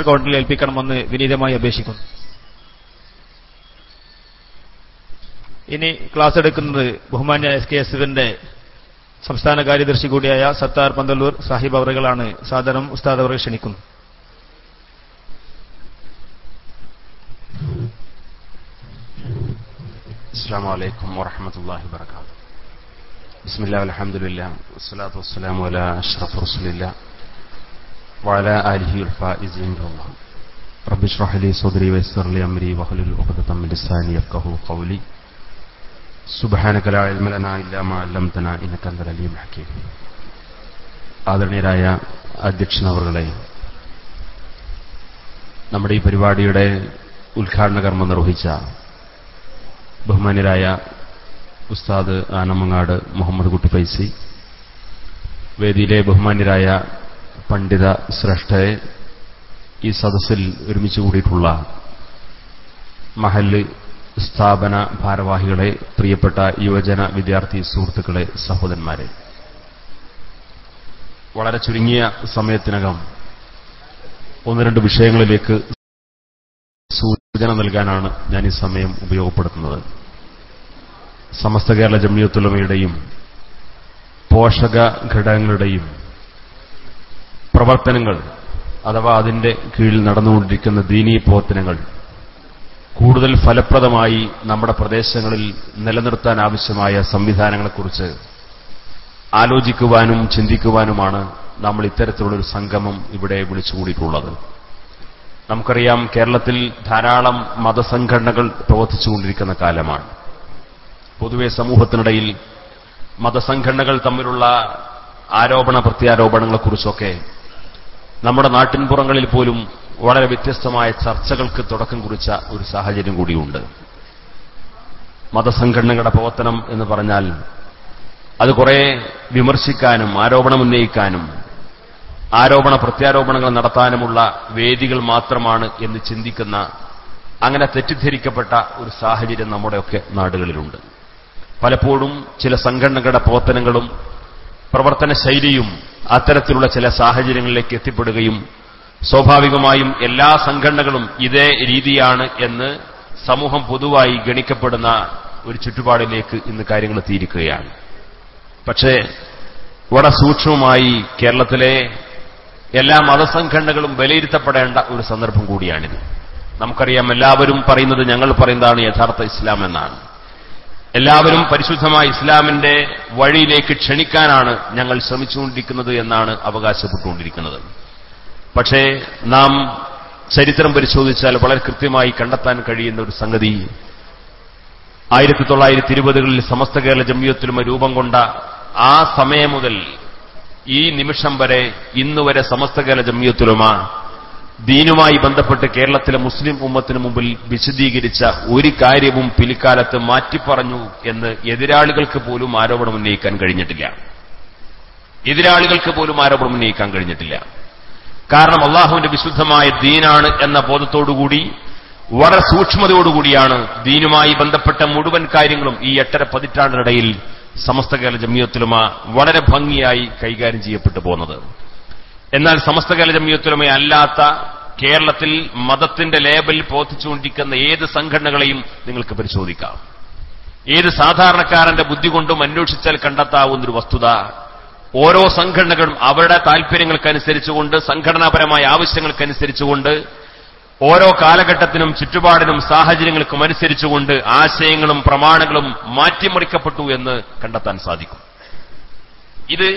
കൗണ്ടറിൽ ഏൽപ്പിക്കണമെന്ന് വിനീതമായി അപേക്ഷിക്കുന്നു. ഇനി ക്ലാസ് എടുക്കുന്നത് ബഹുമാന്യ SKSFന്റെ സംസ്ഥാന കാര്യദർശി കൂടിയായ സത്താർ പന്തല്ലൂർ സാഹിബ് അവറുകളാണ്. സാദരം ഉസ്താദ് അവരെ ക്ഷണിക്കുന്നു. അസ്സലാമു അലൈക്കും വറഹ്മത്തുള്ളാഹി വബറകാതുഹു. ബിസ്മില്ലാഹി വൽഹംദുലില്ലാഹി വസ്സലാത്തു വസ്സലാമു അലാ അഷ്റഫി റസൂലില്ലാഹി വഅലാ ആലിഹി വൽ ഫായിസീൻ ബില്ലാഹ്. റബ്ബി ഇശ്റഹ് ലി സദ്രി വയസ്സിർ ലി അംരി വഹ്ലുൽ ഉഖ്ദതം മിൻ ലിസാനി യഫ്ഖഹു ഖൗലി. സുബ്ഹാനക ലാ ഇൽമ ലനാ ഇല്ലാ മാ അല്ലംതനാ ഇന്നക അൻതൽ അലീമുൽ ഹകീം. ആദരണീയരായ അധ്യക്ഷനവർകളെ, നമ്മുടെ ഈ പരിപാടിയുടെ ഉദ്ഘാടന കർമ്മം നിർവഹിച്ച ബഹുമാന്യരായ ഉസ്താദ് ആനമങ്ങാട് മുഹമ്മദ് കുട്ടി ഫൈസി, വേദിയിലെ ബഹുമാന്യരായ പണ്ഡിത ശ്രേഷ്ഠരെ, ഈ സദസ്സിൽ ഒരുമിച്ച് കൂടിയിട്ടുള്ള മഹല്ല് സ്ഥാപന ഭാരവാഹികളെ, പ്രിയപ്പെട്ട യുവജന വിദ്യാർത്ഥി സുഹൃത്തുക്കളെ, സഹോദരന്മാരെ, വളരെ ചുരുങ്ങിയ സമയത്തിനകം ഒന്ന് രണ്ട് വിഷയങ്ങളിലേക്ക് സൂചന നൽകാനാണ് ഞാൻ ഈ സമയം ഉപയോഗപ്പെടുത്തുന്നത്. സമസ്ത കേരള ജംഇയ്യത്തുൽ ഉലമയുടെയും പോഷക ഘടകങ്ങളുടെയും പ്രവർത്തനങ്ങൾ അഥവാ അതിന്റെ കീഴിൽ നടന്നുകൊണ്ടിരിക്കുന്ന ദീനീ പ്രവർത്തനങ്ങൾ കൂടുതൽ ഫലപ്രദമായി നമ്മുടെ പ്രദേശങ്ങളിൽ നിലനിർത്താൻ ആവശ്യമായ സംവിധാനങ്ങളെക്കുറിച്ച് ആലോചിക്കുവാനും ചിന്തിക്കുവാനുമാണ് നമ്മൾ ഇത്തരത്തിലുള്ളൊരു സംഗമം ഇവിടെ വിളിച്ചുകൂടിയിട്ടുള്ളത്. നമുക്കറിയാം, കേരളത്തിൽ ധാരാളം മതസംഘടനകൾ പ്രവർത്തിച്ചുകൊണ്ടിരിക്കുന്ന കാലമാണ്. പൊതുവെ സമൂഹത്തിനിടയിൽ മതസംഘടനകൾ തമ്മിലുള്ള ആരോപണ പ്രത്യാരോപണങ്ങളെക്കുറിച്ചൊക്കെ നമ്മുടെ നാട്ടിൻപുറങ്ങളിൽ പോലും വളരെ വ്യത്യസ്തമായ ചർച്ചകൾക്ക് തുടക്കം കുറിച്ച ഒരു സാഹചര്യം കൂടിയുണ്ട്. മതസംഘടനകളുടെ പ്രവർത്തനം എന്ന് പറഞ്ഞാൽ അത് കുറെ വിമർശിക്കാനും ആരോപണമുന്നയിക്കാനും ആരോപണ പ്രത്യാരോപണങ്ങൾ നടത്താനുമുള്ള വേദികൾ മാത്രമാണ് എന്ന് ചിന്തിക്കുന്ന, അങ്ങനെ തെറ്റിദ്ധരിക്കപ്പെട്ട ഒരു സാഹചര്യം നമ്മുടെയൊക്കെ നാടുകളിലുണ്ട്. പലപ്പോഴും ചില സംഘടനകളുടെ പ്രവർത്തനങ്ങളും പ്രവർത്തന ശൈലിയും അത്തരത്തിലുള്ള ചില സാഹചര്യങ്ങളിലേക്ക് എത്തിപ്പെടുകയും സ്വാഭാവികമായും എല്ലാ സംഘടനകളും ഇതേ രീതിയാണ് എന്ന് സമൂഹം പൊതുവായി ഗണിക്കപ്പെടുന്ന ഒരു ചുറ്റുപാടിലേക്ക് ഇന്ന് കാര്യങ്ങൾ എത്തിയിരിക്കുകയാണ്. പക്ഷേ വളരെ സൂക്ഷ്മമായി കേരളത്തിലെ എല്ലാ മതസംഘടനകളും വിലയിരുത്തപ്പെടേണ്ട ഒരു സന്ദർഭം കൂടിയാണിത്. നമുക്കറിയാം, എല്ലാവരും പറയുന്നത് ഞങ്ങൾ പറയുന്നതാണ് യഥാർത്ഥ ഇസ്ലാം എന്നാണ്. എല്ലാവരും പരിശുദ്ധമായ ഇസ്ലാമിന്റെ വഴിയിലേക്ക് ക്ഷണിക്കാനാണ് ഞങ്ങൾ ശ്രമിച്ചുകൊണ്ടിരിക്കുന്നത് എന്നാണ് അവകാശപ്പെട്ടുകൊണ്ടിരിക്കുന്നത്. പക്ഷേ നാം ചരിത്രം പരിശോധിച്ചാൽ വളരെ കൃത്യമായി കണ്ടെത്താൻ കഴിയുന്ന ഒരു സംഗതി, 1920കളിൽ സമസ്ത കേരള ജംഇയ്യത്തുൽ ഉലമ രൂപം കൊണ്ട ആ സമയം മുതൽ ഈ നിമിഷം വരെ ഇന്നുവരെ സമസ്ത കേരള ജംഇയ്യത്തുൽ ഉലമ ദീനുമായി ബന്ധപ്പെട്ട് കേരളത്തിലെ മുസ്ലിം ഉമ്മത്തിന് മുമ്പിൽ വിശദീകരിച്ച ഒരു കാര്യവും പിൽക്കാലത്ത് മാറ്റിപ്പറഞ്ഞു എന്ന് എതിരാളികൾക്ക് പോലും ആരോപണം ഉന്നയിക്കാൻ കഴിഞ്ഞിട്ടില്ല. കാരണം അള്ളാഹുവിന്റെ വിശുദ്ധമായ ദീനാണ് എന്ന ബോധത്തോടുകൂടി വളരെ സൂക്ഷ്മതയോടുകൂടിയാണ് ദീനുമായി ബന്ധപ്പെട്ട മുഴുവൻ കാര്യങ്ങളും ഈ 8.5 പതിറ്റാണ്ടിനിടയിൽ സമസ്ത കേരള ജംഇയ്യത്തുൽ ഉലമ വളരെ ഭംഗിയായി കൈകാര്യം ചെയ്യപ്പെട്ടു പോകുന്നത്. എന്നാൽ സമസ്ത കേരള ജംഇയ്യത്തുൽ ഉലമ അല്ലാത്ത കേരളത്തിൽ മതത്തിന്റെ ലേബലിൽ പ്രവർത്തിച്ചുകൊണ്ടിരിക്കുന്ന ഏത് സംഘടനകളെയും നിങ്ങൾക്ക് പരിശോധിക്കാം. ഏത് സാധാരണക്കാരന്റെ ബുദ്ധി കൊണ്ടും അന്വേഷിച്ചാൽ കണ്ടെത്താവുന്നൊരു വസ്തുത, ഓരോ സംഘടനകളും അവരുടെ താൽപര്യങ്ങൾക്കനുസരിച്ചുകൊണ്ട്, സംഘടനാപരമായ ആവശ്യങ്ങൾക്കനുസരിച്ചുകൊണ്ട്, ഓരോ കാലഘട്ടത്തിനും ചുറ്റുപാടിനും സാഹചര്യങ്ങൾക്കും അനുസരിച്ചുകൊണ്ട് ആശയങ്ങളും പ്രമാണങ്ങളും മാറ്റിമറിക്കപ്പെട്ടു എന്ന് കണ്ടെത്താൻ സാധിക്കും. ഇത്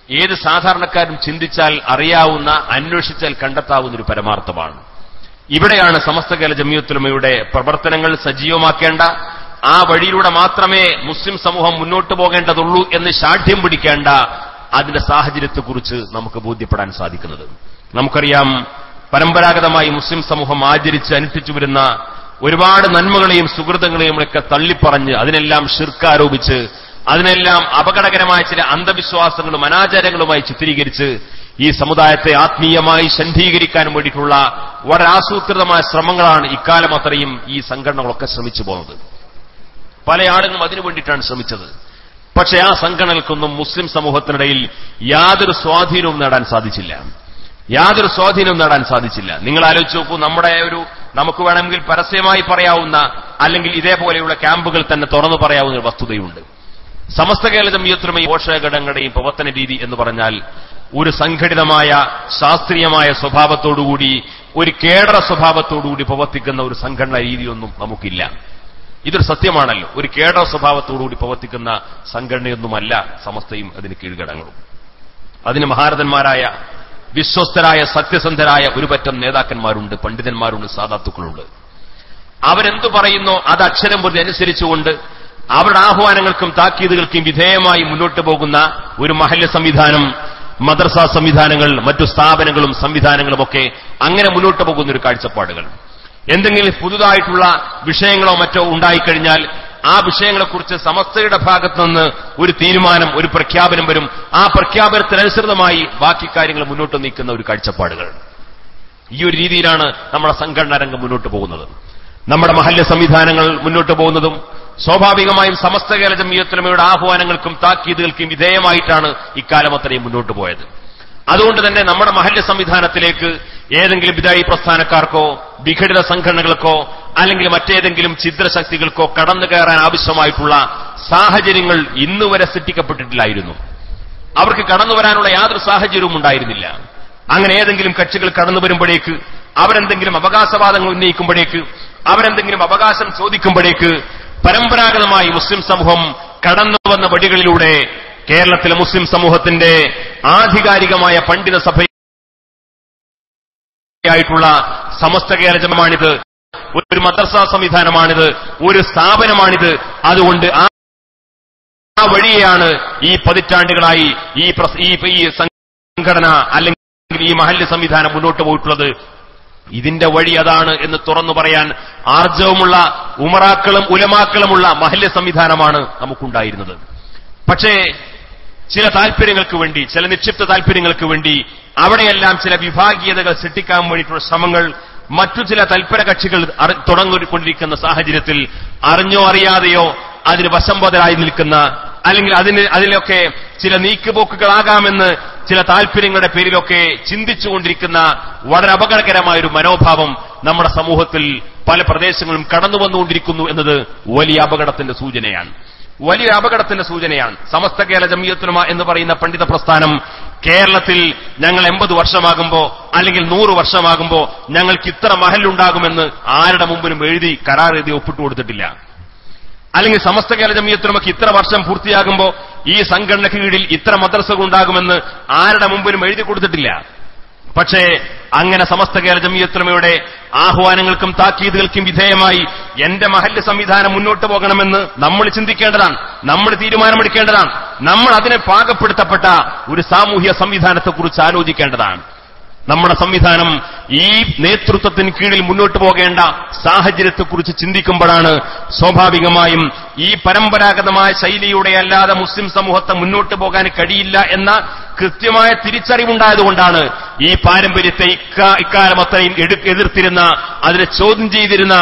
ഏത് സാധാരണക്കാരും ചിന്തിച്ചാൽ അറിയാവുന്ന, അന്വേഷിച്ചാൽ കണ്ടെത്താവുന്ന ഒരു പരമാർത്ഥമാണ്. ഇവിടെയാണ് സമസ്ത കേരള ജംഇയ്യത്തുൽ ഉലമയുടെ പ്രവർത്തനങ്ങൾ സജീവമാക്കേണ്ട, ആ വഴിയിലൂടെ മാത്രമേ മുസ്ലിം സമൂഹം മുന്നോട്ട് പോകേണ്ടതുള്ളൂ എന്ന് ശാഠ്യം പിടിക്കേണ്ട അതിന്റെ സാഹചര്യത്തെക്കുറിച്ച് നമുക്ക് ബോധ്യപ്പെടാൻ സാധിക്കുന്നത്. നമുക്കറിയാം, പരമ്പരാഗതമായി മുസ്ലിം സമൂഹം ആചരിച്ച് അനുഷ്ഠിച്ചു വരുന്ന ഒരുപാട് നന്മകളെയും സുഹൃതങ്ങളെയും ഒക്കെ തള്ളിപ്പറഞ്ഞ് അതിനെല്ലാം ശിർക്ക് ആരോപിച്ച് അതിനെല്ലാം അപകടകരമായ ചില അന്ധവിശ്വാസങ്ങളും അനാചാരങ്ങളുമായി ചിത്രീകരിച്ച് ഈ സമുദായത്തെ ആത്മീയമായി ശാന്തീകരിക്കാൻ വേണ്ടിയിട്ടുള്ള വളരെ ആസൂത്രിതമായ ശ്രമങ്ങളാണ് ഇക്കാലം അത്രയും ഈ സംഘടനകളൊക്കെ ശ്രമിച്ചു പോകുന്നത്. പല ആളുകളും അതിനു വേണ്ടിയിട്ടാണ് ശ്രമിച്ചത്. പക്ഷേ ആ സംഘടനകൾക്കൊന്നും മുസ്ലിം സമൂഹത്തിനിടയിൽ യാതൊരു സ്വാധീനവും നേടാൻ സാധിച്ചില്ല. യാതൊരു സ്വാധീനവും നേടാൻ സാധിച്ചില്ല. നിങ്ങൾ ആലോചിച്ച് നോക്കൂ, നമുക്ക് വേണമെങ്കിൽ പരസ്യമായി പറയാവുന്ന അല്ലെങ്കിൽ ഇതേപോലെയുള്ള ക്യാമ്പുകൾ തന്നെ തുറന്നു പറയാവുന്ന ഒരു വസ്തുതയുണ്ട്. സമസ്ത കേരള ജംഇയ്യത്തുലമയും പോഷകഘടകങ്ങളുടെയും പ്രവർത്തന രീതി എന്ന് പറഞ്ഞാൽ ഒരു സംഘടിതമായ ശാസ്ത്രീയമായ സ്വഭാവത്തോടുകൂടി, ഒരു കേഡർ സ്വഭാവത്തോടുകൂടി പ്രവർത്തിക്കുന്ന ഒരു സംഘടനാ രീതിയൊന്നും നമുക്കില്ല. ഇതൊരു സത്യമാണല്ലോ. ഒരു കേഡർ സ്വഭാവത്തോടുകൂടി പ്രവർത്തിക്കുന്ന സംഘടനയൊന്നുമല്ല സമസ്തയും അതിന് കീഴ്ഘടകങ്ങളും. അതിന് മഹാരഥന്മാരായ, വിശ്വസ്തരായ, സത്യസന്ധരായ ഒരു പറ്റം നേതാക്കന്മാരുണ്ട്, പണ്ഡിതന്മാരുണ്ട്, സാദാത്തുക്കളുണ്ട്. അവരെന്തു പറയുന്നോ അത് അക്ഷരം പ്രതി അനുസരിച്ചുകൊണ്ട് അവരുടെ ആഹ്വാനങ്ങൾക്കും താക്കീതുകൾക്കും വിധേയമായി മുന്നോട്ട് പോകുന്ന ഒരു മഹല്ല് സംവിധാനം, മദ്രസ സംവിധാനങ്ങൾ, മറ്റു സ്ഥാപനങ്ങളും സംവിധാനങ്ങളുമൊക്കെ അങ്ങനെ മുന്നോട്ട് പോകുന്ന ഒരു കാഴ്ചപ്പാടുകൾ. എന്തെങ്കിലും പുതുതായിട്ടുള്ള വിഷയങ്ങളോ മറ്റോ ഉണ്ടായിക്കഴിഞ്ഞാൽ ആ വിഷയങ്ങളെക്കുറിച്ച് സമസ്തയുടെ ഭാഗത്തുനിന്ന് ഒരു തീരുമാനം, ഒരു പ്രഖ്യാപനം വരും. ആ പ്രഖ്യാപനത്തിനനുസൃതമായി ബാക്കി കാര്യങ്ങൾ മുന്നോട്ട് നീക്കുന്ന ഒരു കാഴ്ചപ്പാടുകൾ. ഈ ഒരു രീതിയിലാണ് നമ്മുടെ സംഘടനാ രംഗം മുന്നോട്ട് പോകുന്നത്. നമ്മുടെ മഹല്ല് സംവിധാനങ്ങൾ മുന്നോട്ട് പോകുന്നതും സ്വാഭാവികമായും സമസ്ത കേരള ജംഇയ്യത്തുലമയുടെ ആഹ്വാനങ്ങൾക്കും താക്കീതുകൾക്കും വിധേയമായിട്ടാണ് ഇക്കാലം അത്രയും മുന്നോട്ട് പോയത്. അതുകൊണ്ട് തന്നെ നമ്മുടെ മഹല്ല് സംവിധാനത്തിലേക്ക് ഏതെങ്കിലും ബിദഅഈ പ്രസ്ഥാനക്കാർക്കോ വിഘടിത സംഘടനകൾക്കോ അല്ലെങ്കിൽ മറ്റേതെങ്കിലും ഛിദ്രശക്തികൾക്കോ കടന്നു കയറാൻ ആവശ്യമായിട്ടുള്ള സാഹചര്യങ്ങൾ ഇന്നുവരെ സൃഷ്ടിക്കപ്പെട്ടിട്ടില്ലായിരുന്നു. അവർക്ക് കടന്നു വരാനുള്ള യാതൊരു സാഹചര്യവും ഉണ്ടായിരുന്നില്ല. അങ്ങനെ ഏതെങ്കിലും കക്ഷികൾ കടന്നു വരുമ്പോഴേക്ക്, അവരെന്തെങ്കിലും അവകാശവാദങ്ങൾ ഉന്നയിക്കുമ്പോഴേക്ക്, അവരെന്തെങ്കിലും അവകാശം ചോദിക്കുമ്പോഴേക്ക് പരമ്പരാഗതമായി മുസ്ലിം സമൂഹം കടന്നു വന്ന വഴികളിലൂടെ കേരളത്തിലെ മുസ്ലിം സമൂഹത്തിന്റെ ആധികാരികമായ പണ്ഡിത സഭയായിട്ടുള്ള സമസ്ത കേരള ജമാഅത്താണിത്, ഒരു മദ്രസ സംവിധാനമാണിത്, ഒരു സ്ഥാപനമാണിത്. അതുകൊണ്ട് ആ വഴിയെയാണ് ഈ പതിറ്റാണ്ടുകളായി ഈ സംഘടന അല്ലെങ്കിൽ ഈ മഹല്ല് സംവിധാനം മുന്നോട്ട് പോയിട്ടുള്ളത്. ഇതിന്റെ വഴി അതാണ് എന്ന് തുറന്നു പറയാൻ ആർജവമുള്ള ഉമറാക്കളും ഉലമാക്കളുമുള്ള മഹല്ല് സംവിധാനമാണ് നമുക്കുണ്ടായിരുന്നത്. പക്ഷേ ചില താല്പര്യങ്ങൾക്ക് വേണ്ടി, ചില നിക്ഷിപ്ത താല്പര്യങ്ങൾക്ക് വേണ്ടി അവിടെയെല്ലാം ചില വിഭാഗീയതകൾ സൃഷ്ടിക്കാൻ വേണ്ടിയിട്ടുള്ള ശ്രമങ്ങൾ മറ്റു ചില തൽപര കക്ഷികൾ തുടങ്ങിക്കൊണ്ടിരിക്കുന്ന സാഹചര്യത്തിൽ അറിഞ്ഞോ അറിയാതെയോ അതിന് വശംബദ്ധരായി നിൽക്കുന്ന, അല്ലെങ്കിൽ അതിലൊക്കെ ചില നീക്കുപോക്കുകളാകാമെന്ന് ചില താല്പര്യങ്ങളുടെ പേരിലൊക്കെ ചിന്തിച്ചുകൊണ്ടിരിക്കുന്ന വളരെ അപകടകരമായൊരു മനോഭാവം നമ്മുടെ സമൂഹത്തിൽ പല പ്രദേശങ്ങളും കടന്നു വന്നുകൊണ്ടിരിക്കുന്നു എന്നത് വലിയ അപകടത്തിന്റെ സൂചനയാണ്. വലിയ അപകടത്തിന്റെ സൂചനയാണ്. സമസ്ത കേരള ജംഇയ്യത്തുലമ എന്ന് പറയുന്ന പണ്ഡിത പ്രസ്ഥാനം കേരളത്തിൽ ഞങ്ങൾ 80 വർഷമാകുമ്പോ അല്ലെങ്കിൽ 100 വർഷമാകുമ്പോ ഞങ്ങൾക്ക് ഇത്ര മഹല്ലുണ്ടാകുമെന്ന് ആരുടെ മുമ്പിലും കരാർ എഴുതി ഒപ്പിട്ട് കൊടുത്തിട്ടില്ല. അല്ലെങ്കിൽ സമസ്ത കേരള ജംഇയ്യത്തുലമക്ക് ഇത്ര വർഷം പൂർത്തിയാകുമ്പോ ഈ സംഘടനയ്ക്ക് കീഴിൽ ഇത്ര മദ്രസകൾ ഉണ്ടാകുമെന്ന് ആരുടെ മുമ്പിലും എഴുതി കൊടുത്തിട്ടില്ല. പക്ഷേ അങ്ങനെ സമസ്ത കേരള ജംഇയ്യത്തുലമയുടെ ആഹ്വാനങ്ങൾക്കും താക്കീതുകൾക്കും വിധേയമായി എന്റെ മഹല്ല് സംവിധാനം മുന്നോട്ട് പോകണമെന്ന് നമ്മൾ ചിന്തിക്കേണ്ടതാണ്, നമ്മൾ തീരുമാനമെടുക്കേണ്ടതാണ്. നമ്മൾ അതിനെ പാകപ്പെടുത്തപ്പെട്ട ഒരു സാമൂഹ്യ സംവിധാനത്തെക്കുറിച്ച് ആലോചിക്കേണ്ടതാണ്. നമ്മുടെ സംവിധാനം ഈ നേതൃത്വത്തിന് കീഴിൽ മുന്നോട്ട് പോകേണ്ട സാഹചര്യത്തെക്കുറിച്ച് ചിന്തിക്കുമ്പോഴാണ് സ്വാഭാവികമായും ഈ പരമ്പരാഗതമായ ശൈലിയുടെ അല്ലാതെ മുസ്ലിം സമൂഹത്തെ മുന്നോട്ട് പോകാൻ കഴിയില്ല എന്ന കൃത്യമായ തിരിച്ചറിവുണ്ടായതുകൊണ്ടാണ് ഈ പാരമ്പര്യത്തെ ഇക്കാലം അത്രയും എതിർത്തിരുന്ന, അതിനെ ചോദ്യം ചെയ്തിരുന്ന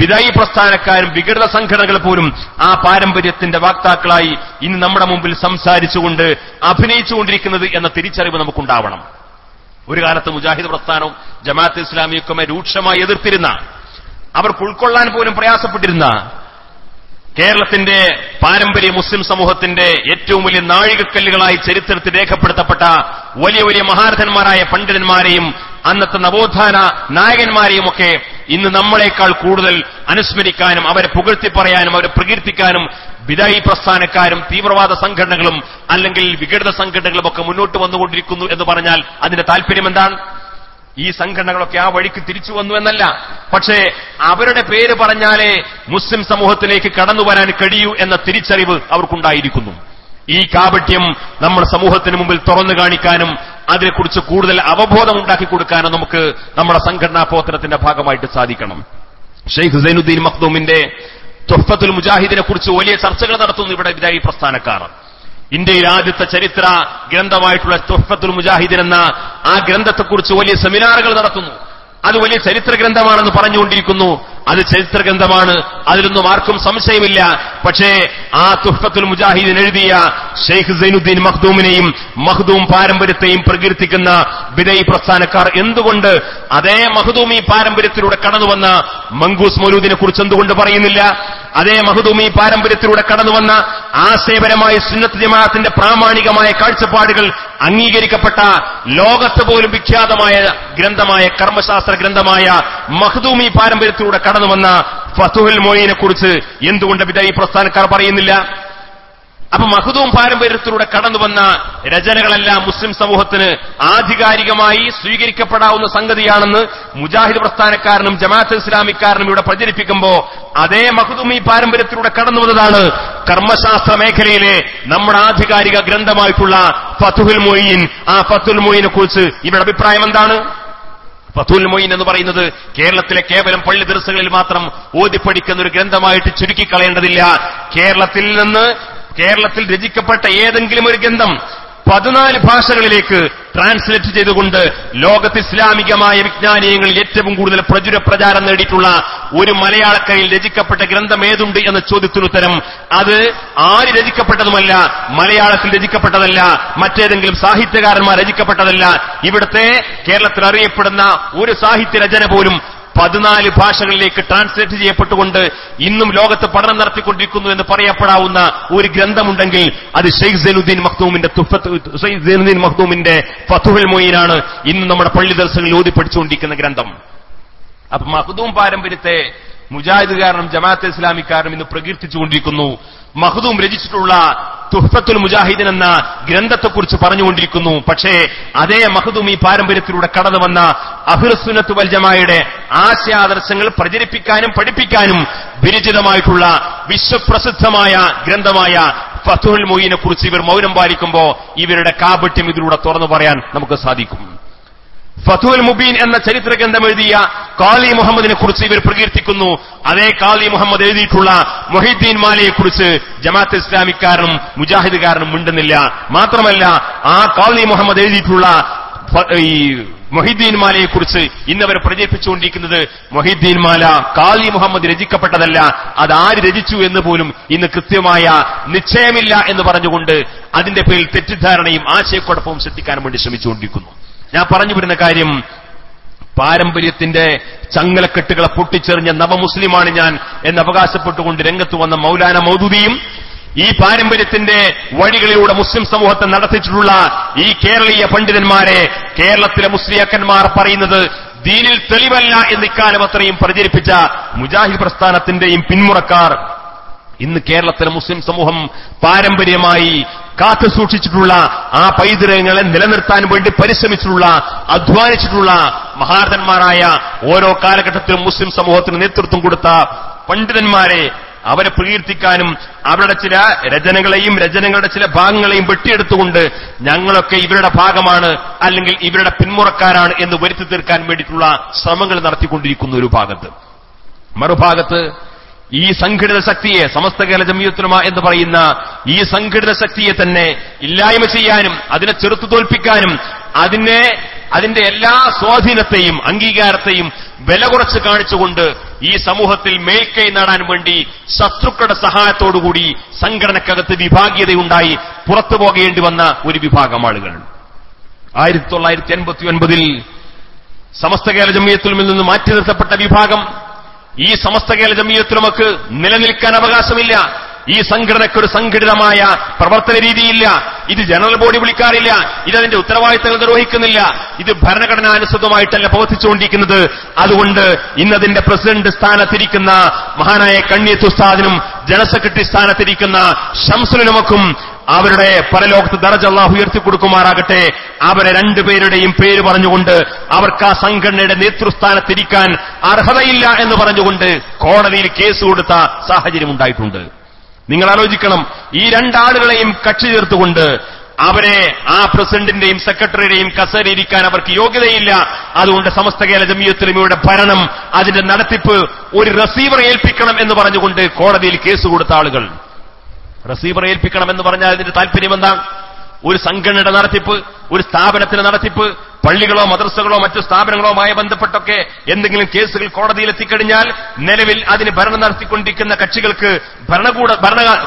ബിദഅഈ പ്രസ്ഥാനക്കാരും വിഘടിത സംഘടനകൾ പോലും ആ പാരമ്പര്യത്തിന്റെ വാക്താക്കളായി ഇന്ന് നമ്മുടെ മുമ്പിൽ സംസാരിച്ചുകൊണ്ട് അഭിനയിച്ചുകൊണ്ടിരിക്കുന്നത് എന്ന തിരിച്ചറിവ് നമുക്കുണ്ടാവണം. ഒരു കാലത്ത് മുജാഹിദ് പ്രസ്ഥാനവും ജമാഅത്ത് ഇസ്ലാമിയൊക്കെ രൂക്ഷമായി എതിർത്തിരുന്ന, അവർക്ക് ഉൾക്കൊള്ളാൻ പോലും പ്രയാസപ്പെട്ടിരുന്ന, കേരളത്തിന്റെ പാരമ്പര്യ മുസ്ലിം സമൂഹത്തിന്റെ ഏറ്റവും വലിയ നാഴികക്കല്ലുകളായി ചരിത്രത്തിൽ രേഖപ്പെടുത്തപ്പെട്ട വലിയ വലിയ മഹാരഥന്മാരായ പണ്ഡിതന്മാരെയും അന്നത്തെ നവോത്ഥാന നായകന്മാരെയുമൊക്കെ ഇന്ന് നമ്മളെക്കാൾ കൂടുതൽ അനുസ്മരിക്കാനും അവരെ പുകഴ്ത്തി പറയാനും അവരെ പ്രകീർത്തിക്കാനും ബിദഅഈ പ്രസ്ഥാനക്കാരും തീവ്രവാദ സംഘടനകളും അല്ലെങ്കിൽ വിഘടിത സംഘടനകളും ഒക്കെ മുന്നോട്ട് വന്നുകൊണ്ടിരിക്കുന്നു എന്ന് പറഞ്ഞാൽ അതിന്റെ താല്പര്യം എന്താണ്? ഈ സംഘടനകളൊക്കെ ആ വഴിക്ക് തിരിച്ചു വന്നു എന്നല്ല, പക്ഷേ അവരുടെ പേര് പറഞ്ഞാലേ മുസ്ലിം സമൂഹത്തിലേക്ക് കടന്നു വരാൻ കഴിയൂ എന്ന തിരിച്ചറിവ് അവർക്കുണ്ടായിരിക്കുന്നു. ഈ കാപട്യം നമ്മുടെ സമൂഹത്തിന് മുമ്പിൽ തുറന്നു കാണിക്കാനും അതിനെക്കുറിച്ച് കൂടുതൽ അവബോധം ഉണ്ടാക്കി കൊടുക്കാനും നമുക്ക് നമ്മുടെ സംഘടനാ പ്രവർത്തനത്തിന്റെ ഭാഗമായിട്ട് സാധിക്കണം. ഷെയ്ഖ് സൈനുദ്ദീൻ മഖ്ദൂമിന്റെ തുഹ്ഫത്തുൽ മുജാഹിദിനെ കുറിച്ച് വലിയ ചർച്ചകൾ നടത്തുന്നു ഇവിടെ ബിദഅഈ പ്രസ്ഥാനക്കാർ. ഇന്ത്യയിൽ ആദ്യത്തെ ചരിത്ര ഗ്രന്ഥമായിട്ടുള്ള തുഹ്ഫത്തുൽ മുജാഹിദിൻ എന്ന ആ ഗ്രന്ഥത്തെക്കുറിച്ച് വലിയ സെമിനാറുകൾ നടത്തുന്നു. അത് വലിയ ചരിത്ര ഗ്രന്ഥമാണെന്ന് പറഞ്ഞുകൊണ്ടിരിക്കുന്നു. അത് ചരിത്ര ഗ്രന്ഥമാണ്, അതിലൊന്നും ആർക്കും സംശയമില്ല. പക്ഷേ ആ തുഹ്ഫത്തുൽ മുജാഹിദീൻ എഴുതിയ ഷെയ്ഖ് സൈനുദ്ദീൻ മഖ്ദൂമിനെയും മഖ്ദൂം പാരമ്പര്യത്തെയും പ്രകീർത്തിക്കുന്ന ബിദഈ പ്രസ്ഥാനക്കാർ എന്തുകൊണ്ട് അതേ മഖ്ദൂമി പാരമ്പര്യത്തിലൂടെ കടന്നുവന്ന മങ്കൂസ് മൗലൂദിനെ കുറിച്ച് എന്തുകൊണ്ട് പറയുന്നില്ല? അതേ മഖ്ദൂമി പാരമ്പര്യത്തിലൂടെ കടന്നുവന്ന ആശയപരമായ സുന്നത്ത് ജമാഅത്തിന്റെ പ്രാമാണികമായ കാഴ്ചപ്പാടുകൾ അംഗീകരിക്കപ്പെട്ട ലോകത്ത് പോലും വിഖ്യാതമായ ഗ്രന്ഥമായ കർമ്മശാസ്ത്ര ഗ്രന്ഥമായ മഖ്ദൂമി പാരമ്പര്യത്തിലൂടെ കടന്നുവന്ന ഫതുഹുൽ മൊയ്നെ കുറിച്ച് എന്തുകൊണ്ട് ബിദഈ പ്രസ്ഥാനക്കാർ പറയുന്നില്ല? അപ്പൊ മഖ്ദൂം പാരമ്പര്യത്തിലൂടെ കടന്നുവന്ന രചനകളെല്ലാം മുസ്ലിം സമൂഹത്തിന് ആധികാരികമായി സ്വീകരിക്കപ്പെടാവുന്ന സംഗതിയാണെന്ന് മുജാഹിദ് പ്രസ്ഥാനക്കാരനും ജമാഅത്ത് ഇസ്ലാമിക്കാരനും ഇവിടെ പ്രചരിപ്പിക്കുമ്പോൾ അതേ മഖ്ദൂമി പാരമ്പര്യത്തിലൂടെ കടന്നുവന്നതാണ് കർമ്മശാസ്ത്ര മേഖലയിലെ നമ്മുടെ ആധികാരിക ഗ്രന്ഥമായിട്ടുള്ള ഫതുഹുൽ മൊയ്ൻ. ആ ഫതുഹുൽ മൊയ്നെ കുറിച്ച് ഇവരുടെ അഭിപ്രായം എന്താണ്? ഫതുഹുൽ മൊയ്ൻ എന്ന് പറയുന്നത് കേരളത്തിലെ കേവലം പള്ളി ദർസുകളിൽ മാത്രം ഓതിപ്പടിക്കുന്ന ഒരു ഗ്രന്ഥമായിട്ട് ചുരുക്കിക്കളയേണ്ടതില്ല. കേരളത്തിൽ രചിക്കപ്പെട്ട ഏതെങ്കിലും ഒരു ഗ്രന്ഥം 14 ഭാഷകളിലേക്ക് ട്രാൻസ്ലേറ്റ് ചെയ്തുകൊണ്ട് ലോകത്ത് ഇസ്ലാമികമായ വിജ്ഞാനീയങ്ങളിൽ ഏറ്റവും കൂടുതൽ പ്രചാരം നേടിയിട്ടുള്ള ഒരു മലയാളക്കരയിൽ രചിക്കപ്പെട്ട ഗ്രന്ഥം ഏതുണ്ട് എന്ന ചോദ്യത്തിനുത്തരം അത് ആര് രചിക്കപ്പെട്ടതുമല്ല, മലയാളത്തിൽ രചിക്കപ്പെട്ടതല്ല, മറ്റേതെങ്കിലും സാഹിത്യകാരന്മാർ രചിക്കപ്പെട്ടതല്ല. ഇവിടുത്തെ കേരളത്തിൽ അറിയപ്പെടുന്ന ഒരു സാഹിത്യ രചന പോലും 14 ഭാഷകളിലേക്ക് ട്രാൻസ്ലേറ്റ് ചെയ്യപ്പെട്ടുകൊണ്ട് ഇന്നും ലോകത്ത് പഠനം നടത്തിക്കൊണ്ടിരിക്കുന്നു എന്ന് പറയപ്പെടാവുന്ന ഒരു ഗ്രന്ഥമുണ്ടെങ്കിൽ അത് ഷെയ്ഖ് സൈനുദ്ദീൻ മഖ്ദൂമിന്റെ ഫതുഹുൽ മൊയ്നാണ് ഇന്ന് നമ്മുടെ പള്ളി ദർസുകളിൽ ഓതി പഠിച്ചുകൊണ്ടിരിക്കുന്ന ഗ്രന്ഥം. അപ്പൊ മഖ്ദൂം പാരമ്പര്യത്തെ മുജാഹിദുകാരനും ജമാഅത്തെ ഇസ്ലാമിക്കാരനും ഇന്ന് പ്രകീർത്തിച്ചുകൊണ്ടിരിക്കുന്നു. മഖ്ദൂം രചിച്ചിട്ടുള്ള തുഹ്ഫത്തുൽ മുജാഹിദീൻ എന്ന ഗ്രന്ഥത്തെക്കുറിച്ച് പറഞ്ഞുകൊണ്ടിരിക്കുന്നു. പക്ഷേ അതേ മഖ്ദൂമി പാരമ്പര്യത്തിലൂടെ കടന്നുവന്ന അഹ്ലുസുന്നത്ത് വൽ ജമാഅയുടെ ആശയാദർശങ്ങൾ പ്രചരിപ്പിക്കാനും പഠിപ്പിക്കാനും വിരചിതമായിട്ടുള്ള വിശ്വപ്രസിദ്ധമായ ഗ്രന്ഥമായ ഫതുഹുൽ മൊയ്നെ കുറിച്ച് ഇവർ മൗനം പാലിക്കുമ്പോൾ ഇവരുടെ കാപട്യം ഇതിലൂടെ തുറന്നു പറയാൻ നമുക്ക് സാധിക്കും. ഫതുഹുൽ മുബീൻ എന്ന ചരിത്ര ഗ്രന്ഥം എഴുതിയ ഖാലി മുഹമ്മദിനെ കുറിച്ച് ഇവർ പ്രകീർത്തിക്കുന്നു. അതേ ഖാലി മുഹമ്മദ് എഴുതിയിട്ടുള്ള മൊഹീദ്ദീൻ മാലയെ കുറിച്ച് ജമാഅത്ത് ഇസ്ലാമിക്കാരനും മുജാഹിദുകാരനും മിണ്ടുന്നില്ല. മാത്രമല്ല ആ ഖാലി മുഹമ്മദ് എഴുതിയിട്ടുള്ള ഈ മൊഹീദ്ദീൻ മാലയെ കുറിച്ച് ഇന്നവർ പ്രചരിപ്പിച്ചുകൊണ്ടിരിക്കുന്നത് മൊഹീദ്ദീൻ മാല ഖാലി മുഹമ്മദ് രചിക്കപ്പെട്ടതല്ല, അത് ആര് രചിച്ചു എന്ന് പോലും ഇന്ന് കൃത്യമായ നിശ്ചയമില്ല എന്ന് പറഞ്ഞുകൊണ്ട് അതിന്റെ പേരിൽ തെറ്റിദ്ധാരണയും ആശയക്കുഴപ്പവും സൃഷ്ടിക്കാനും വേണ്ടി ശ്രമിച്ചുകൊണ്ടിരിക്കുന്നു. ഞാൻ പറഞ്ഞു വരുന്ന കാര്യം, പാരമ്പര്യത്തിന്റെ ചങ്ങലക്കെട്ടുകളെ പൊട്ടിച്ചെറിഞ്ഞ നവമുസ്ലിമാണ് ഞാൻ എന്ന് അവകാശപ്പെട്ടുകൊണ്ട് രംഗത്ത് വന്ന മൗലാന മൗദൂദിയും ഈ പാരമ്പര്യത്തിന്റെ വഴികളിലൂടെ മുസ്ലിം സമൂഹത്തെ നടത്തിയിട്ടുള്ള ഈ കേരളീയ പണ്ഡിതന്മാരെ കേരളത്തിലെ മുസ്ലിയാക്കന്മാർ പറയുന്നത് ദീനിൽ തെളിവല്ല എന്ന് ഇക്കാലം അത്രയും പ്രചരിപ്പിച്ച മുജാഹിദ് പ്രസ്ഥാനത്തിന്റെയും പിന്മുറക്കാർ ഇന്ന് കേരളത്തിലെ മുസ്ലിം സമൂഹം പാരമ്പര്യമായി കാത്തു സൂക്ഷിച്ചിട്ടുള്ള ആ പൈതൃകങ്ങളെ നിലനിർത്താൻ വേണ്ടി പരിശ്രമിച്ചിട്ടുള്ള അധ്വാനിച്ചിട്ടുള്ള മഹാരഥന്മാരായ ഓരോ കാലഘട്ടത്തിലും മുസ്ലിം സമൂഹത്തിന് നേതൃത്വം കൊടുത്ത പണ്ഡിതന്മാരെ അവരെ പ്രകീർത്തിക്കാനും അവരുടെ ചില രചനകളുടെ ചില ഭാഗങ്ങളെയും വെട്ടിയെടുത്തുകൊണ്ട് ഞങ്ങളൊക്കെ ഇവരുടെ ഭാഗമാണ് അല്ലെങ്കിൽ ഇവരുടെ പിന്മുറക്കാരാണ് എന്ന് വരുത്തി തീർക്കാൻ വേണ്ടിയിട്ടുള്ള ശ്രമങ്ങൾ നടത്തിക്കൊണ്ടിരിക്കുന്ന ഒരു ഭാഗത്ത്, മറുഭാഗത്ത് ഈ സംഘടിത ശക്തിയെ സമസ്ത കേരള ജംഇയ്യത്തുൽ ഉലമ എന്ന് പറയുന്ന ഈ സംഘടിത ശക്തിയെ തന്നെ ഇല്ലായ്മ ചെയ്യാനും അതിനെ ചെറുത്തു തോൽപ്പിക്കാനും അതിന്റെ എല്ലാ സ്വാധീനത്തെയും അംഗീകാരത്തെയും വില കുറച്ച് കാണിച്ചുകൊണ്ട് ഈ സമൂഹത്തിൽ മേൽക്കൈ നേടാൻ വേണ്ടി ശത്രുക്കളുടെ സഹായത്തോടുകൂടി സംഘടനക്കകത്ത് വിഭാഗീയതയുണ്ടായി പുറത്തു പോകേണ്ടി വന്ന ഒരു വിഭാഗം ആളുകൾ 1989 സമസ്ത കേരള ജംഇയ്യത്തുൽ ഉലമയിൽ നിന്ന് മാറ്റി നിർത്തപ്പെട്ട വിഭാഗം ഈ സമസ്ത കേരള ജംഇയ്യത്തുൽ ഉലമക്ക് നിലനിൽക്കാൻ അവകാശമില്ല. ഈ സംഘടനയ്ക്കൊരു സംഘടിതമായ പ്രവർത്തന രീതിയില്ല. ഇത് ജനറൽ ബോഡി വിളിക്കാറില്ല. ഇതതിന്റെ ഉത്തരവാദിത്തങ്ങൾ നിർവഹിക്കുന്നില്ല. ഇത് ഭരണഘടനാനുസൃതമായിട്ടല്ല പ്രവർത്തിച്ചുകൊണ്ടിരിക്കുന്നത്. അതുകൊണ്ട് ഇന്നതിന്റെ പ്രസിഡന്റ് സ്ഥാനത്തിരിക്കുന്ന മഹാനായ കണ്ണിയത്ത് ഉസ്താദിനും ജനറൽ സെക്രട്ടറി സ്ഥാനത്തിരിക്കുന്ന ശംസുൽ ഉലമക്കും അവരുടെ പരലോകത്ത് ദറജ അല്ലാഹു ഉയർത്തിക്കൊടുക്കുമാറാകട്ടെ, അവരെ രണ്ടുപേരുടെയും പേര് പറഞ്ഞുകൊണ്ട് അവർക്ക് ആ സംഘടനയുടെ നേതൃസ്ഥാനത്തിരിക്കാൻ അർഹതയില്ല എന്ന് പറഞ്ഞുകൊണ്ട് കോടതിയിൽ കേസ് കൊടുത്ത സാഹചര്യം ഉണ്ടായിട്ടുണ്ട്. നിങ്ങൾ ആലോചിക്കണം, ഈ രണ്ടാളുകളെയും കക്ഷി ചേർത്തുകൊണ്ട് അവരെ ആ പ്രസിഡന്റിന്റെയും സെക്രട്ടറിയുടെയും കസേരയിരിക്കാൻ അവർക്ക് യോഗ്യതയില്ല. അതുകൊണ്ട് സമസ്ത കേരള ജംഇയ്യത്തുൽ ഉലമയുടെ ഭരണം, അതിന്റെ നടത്തിപ്പ് ഒരു റിസീവറെ ഏൽപ്പിക്കണം എന്ന് പറഞ്ഞുകൊണ്ട് കോടതിയിൽ കേസ് കൊടുത്ത ആളുകൾ. റിസീവറെ ഏൽപ്പിക്കണം എന്ന് പറഞ്ഞാൽ അതിന്റെ താല്പര്യം എന്താണ്? ഒരു സംഘടനയുടെ നടത്തിപ്പ്, ഒരു സ്ഥാപനത്തിന്റെ നടത്തിപ്പ് പള്ളികളോ മദ്രസകളോ മറ്റു സ്ഥാപനങ്ങളുമായി ബന്ധപ്പെട്ടൊക്കെ എന്തെങ്കിലും കേസുകൾ കോടതിയിലെത്തിക്കഴിഞ്ഞാൽ നിലവിൽ അതിന് ഭരണം നടത്തിക്കൊണ്ടിരിക്കുന്ന കക്ഷികൾക്ക് ഭരണ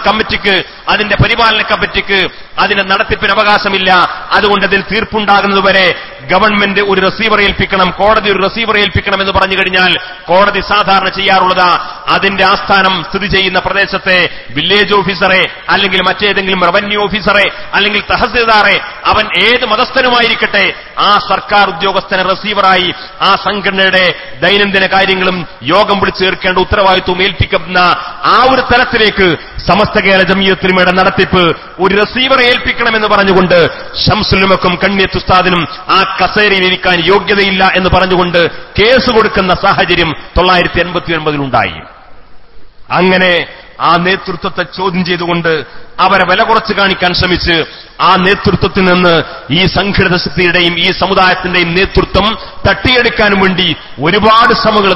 കമ്മിറ്റിക്ക്, അതിന്റെ പരിപാലന കമ്മിറ്റിക്ക് അതിന്റെ നടത്തിപ്പിന് അവകാശമില്ല. അതുകൊണ്ട് അതിൽ തീർപ്പുണ്ടാകുന്നതുവരെ ഗവൺമെന്റ് ഒരു റിസീവറെ ഏൽപ്പിക്കണം, കോടതി ഒരു റിസീവറെ ഏൽപ്പിക്കണം എന്ന് പറഞ്ഞു കഴിഞ്ഞാൽ കോടതി സാധാരണ ചെയ്യാറുള്ളത് അതിന്റെ ആസ്ഥാനം സ്ഥിതി ചെയ്യുന്ന പ്രദേശത്തെ വില്ലേജ് ഓഫീസറെ അല്ലെങ്കിൽ മറ്റേതെങ്കിലും റവന്യൂ ഓഫീസറെ അല്ലെങ്കിൽ തഹസീൽദാറെ, അവൻ ഏത് മതസ്ഥനുമായിരിക്കട്ടെ, ആ സർക്കാർ ഉദ്യോഗസ്ഥനെ റിസീവറായി ആ സംഘടനയുടെ ദൈനംദിന കാര്യങ്ങളും യോഗം വിളിച്ചു ചേർക്കേണ്ട ഉത്തരവാദിത്വം ഏൽപ്പിക്കുന്ന ആ ഒരു തലത്തിലേക്ക് സമസ്ത കേരള ജംഇയ്യത്തുൽ ഉലമയുടെ നടത്തിപ്പ് ഒരു റിസീവറെ ഏൽപ്പിക്കണമെന്ന് പറഞ്ഞുകൊണ്ട് ശംസുലുമക്കും കണ്ണിയത്ത് ഉസ്താദിനും ആ കസേരയിൽ ഇരിക്കാൻ യോഗ്യതയില്ല എന്ന് പറഞ്ഞുകൊണ്ട് കേസ് കൊടുക്കുന്ന സാഹചര്യം 1989 ഉണ്ടായി. അങ്ങനെ ആ നേതൃത്വത്തെ ചോദ്യം ചെയ്തുകൊണ്ട് അവരെ വില കുറച്ച് കാണിക്കാൻ ശ്രമിച്ച് ആ നേതൃത്വത്തിൽ നിന്ന് ഈ സംഘടിത ശക്തിയുടെയും ഈ സമുദായത്തിന്റെയും നേതൃത്വം തട്ടിയെടുക്കാനും വേണ്ടി ഒരുപാട് ശ്രമങ്ങൾ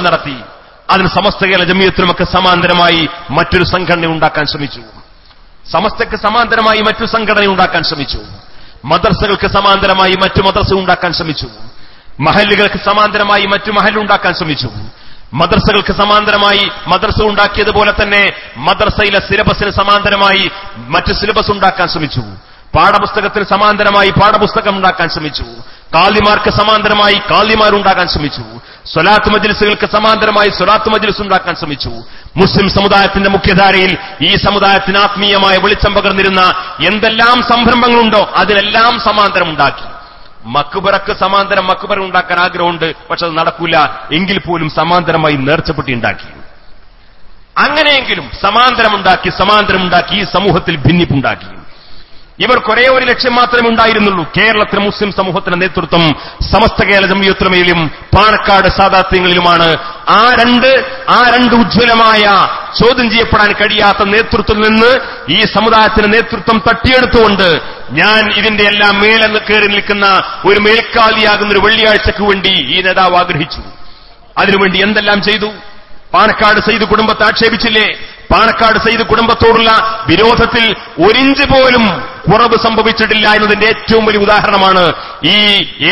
നടത്തി. അതിന് സമസ്ത കേരള ജംഇയ്യത്തുൽ ഉലമക്ക് സമാന്തരമായി മറ്റൊരു സംഘടന ഉണ്ടാക്കാൻ ശ്രമിച്ചു. സമസ്തയ്ക്ക് സമാന്തരമായി മറ്റു സംഘടന ഉണ്ടാക്കാൻ ശ്രമിച്ചു. മദ്രസകൾക്ക് സമാന്തരമായി മറ്റു മദ്രസ ഉണ്ടാക്കാൻ ശ്രമിച്ചു. മഹല്ലുകൾക്ക് സമാന്തരമായി മറ്റു മഹല്ലുണ്ടാക്കാൻ ശ്രമിച്ചു. മദ്രസകൾക്ക് സമാന്തരമായി മദ്രസ ഉണ്ടാക്കിയതുപോലെ തന്നെ മദ്രസയിലെ സിലബസിന് സമാന്തരമായി മറ്റു സിലബസ് ഉണ്ടാക്കാൻ ശ്രമിച്ചു. പാഠപുസ്തകത്തിന് സമാന്തരമായി പാഠപുസ്തകം ഉണ്ടാക്കാൻ ശ്രമിച്ചു. കാളിമാർക്ക് സമാന്തരമായി കാളിമാരുണ്ടാക്കാൻ ശ്രമിച്ചു. സ്വലാത്ത് മജ്ലിസുകൾക്ക് സമാന്തരമായി സ്വലാത്ത് മജ്ലിസ് ഉണ്ടാക്കാൻ ശ്രമിച്ചു. മുസ്ലിം സമുദായത്തിന്റെ മുഖ്യധാരയിൽ ഈ സമുദായത്തിന് ആത്മീയമായ വെളിച്ചം പകർന്നിരുന്ന എന്തെല്ലാം സംരംഭങ്ങളുണ്ടോ അതിനെല്ലാം സമാന്തരം ഉണ്ടാക്കി. മക്ബറക്ക് സമാന്തരം മക്ബറ ഉണ്ടാക്കാൻ ആഗ്രഹമുണ്ട്, പക്ഷെ അത് നടക്കൂല. എങ്കിൽ പോലും സമാന്തരമായി നേർച്ചപ്പെട്ടി ഉണ്ടാക്കി. അങ്ങനെയെങ്കിലും സമാന്തരമുണ്ടാക്കി ഈ സമൂഹത്തിൽ ഭിന്നിപ്പുണ്ടാക്കി. ഇവർക്കൊരേ ഒരു ലക്ഷ്യം മാത്രമേ ഉണ്ടായിരുന്നുള്ളൂ. കേരളത്തിലെ മുസ്ലിം സമൂഹത്തിന്റെ നേതൃത്വം സമസ്ത കേരള ജംഇയ്യത്തുൽ ഉലമയിലും പാണക്കാട് സാദാത്യങ്ങളിലുമാണ്. ആ രണ്ട് ഉജ്ജ്വലമായ ചോദ്യം ചെയ്യപ്പെടാൻ കഴിയാത്ത നേതൃത്വത്തിൽ നിന്ന് ഈ സമുദായത്തിന്റെ നേതൃത്വം തട്ടിയെടുത്തുകൊണ്ട് ഞാൻ ഇതിന്റെ എല്ലാം മേലെന്ന് കയറി നിൽക്കുന്ന ഒരു മേൽക്കാലിയാകുന്ന ഒരു വെള്ളിയാഴ്ചക്ക് വേണ്ടി ഈ നേതാവ് ആഗ്രഹിച്ചു. അതിനുവേണ്ടി എന്തെല്ലാം ചെയ്തു? പാണക്കാട് സയ്യിദ് കുടുംബത്തെ ആക്ഷേപിച്ചില്ലേ? പാണക്കാട് സയ്യിദ് കുടുംബത്തോടുള്ള വിരോധത്തിൽ ഒരിഞ്ച് പോലും കുറവ് സംഭവിച്ചിട്ടില്ല എന്നതിന്റെ ഏറ്റവും വലിയ ഉദാഹരണമാണ് ഈ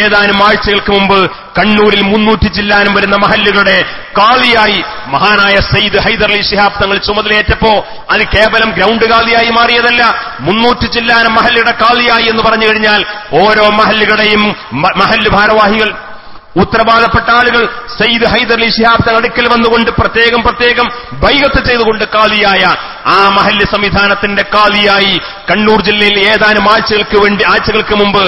ഏതാനും ആഴ്ചകൾക്ക് മുമ്പ് കണ്ണൂരിൽ 300 ചില്ലാനും വരുന്ന മഹല്ലുകളുടെ കാളിയായി മഹാനായ സയ്യിദ് ഹൈദർ അലി ശിഹാബ് തങ്ങൾ ചുമതലയേറ്റപ്പോ അത് കേവലം ഗ്രൗണ്ട് കാളിയായി മാറിയതല്ല, 300 ചില്ലാനും മഹല്ലുടെ കാളിയായി എന്ന് പറഞ്ഞു കഴിഞ്ഞാൽ ഓരോ മഹല്ലുകളുടെയും മഹല്ല് ഭാരവാഹികൾ, ഉത്തരവാദപ്പെട്ട ആളുകൾ സയ്യിദ് ഹൈദർ അലി ശിഹാബ് തങ്ങൾ അടുക്കൽ വന്നുകൊണ്ട് പ്രത്യേകം ബൈഅത്ത് ചെയ്തുകൊണ്ട് കാളിയായ ആ മഹല്ല് സംവിധാനത്തിന്റെ കാളിയായി കണ്ണൂർ ജില്ലയിൽ ഏതാനും ആഴ്ചകൾക്ക് മുമ്പ്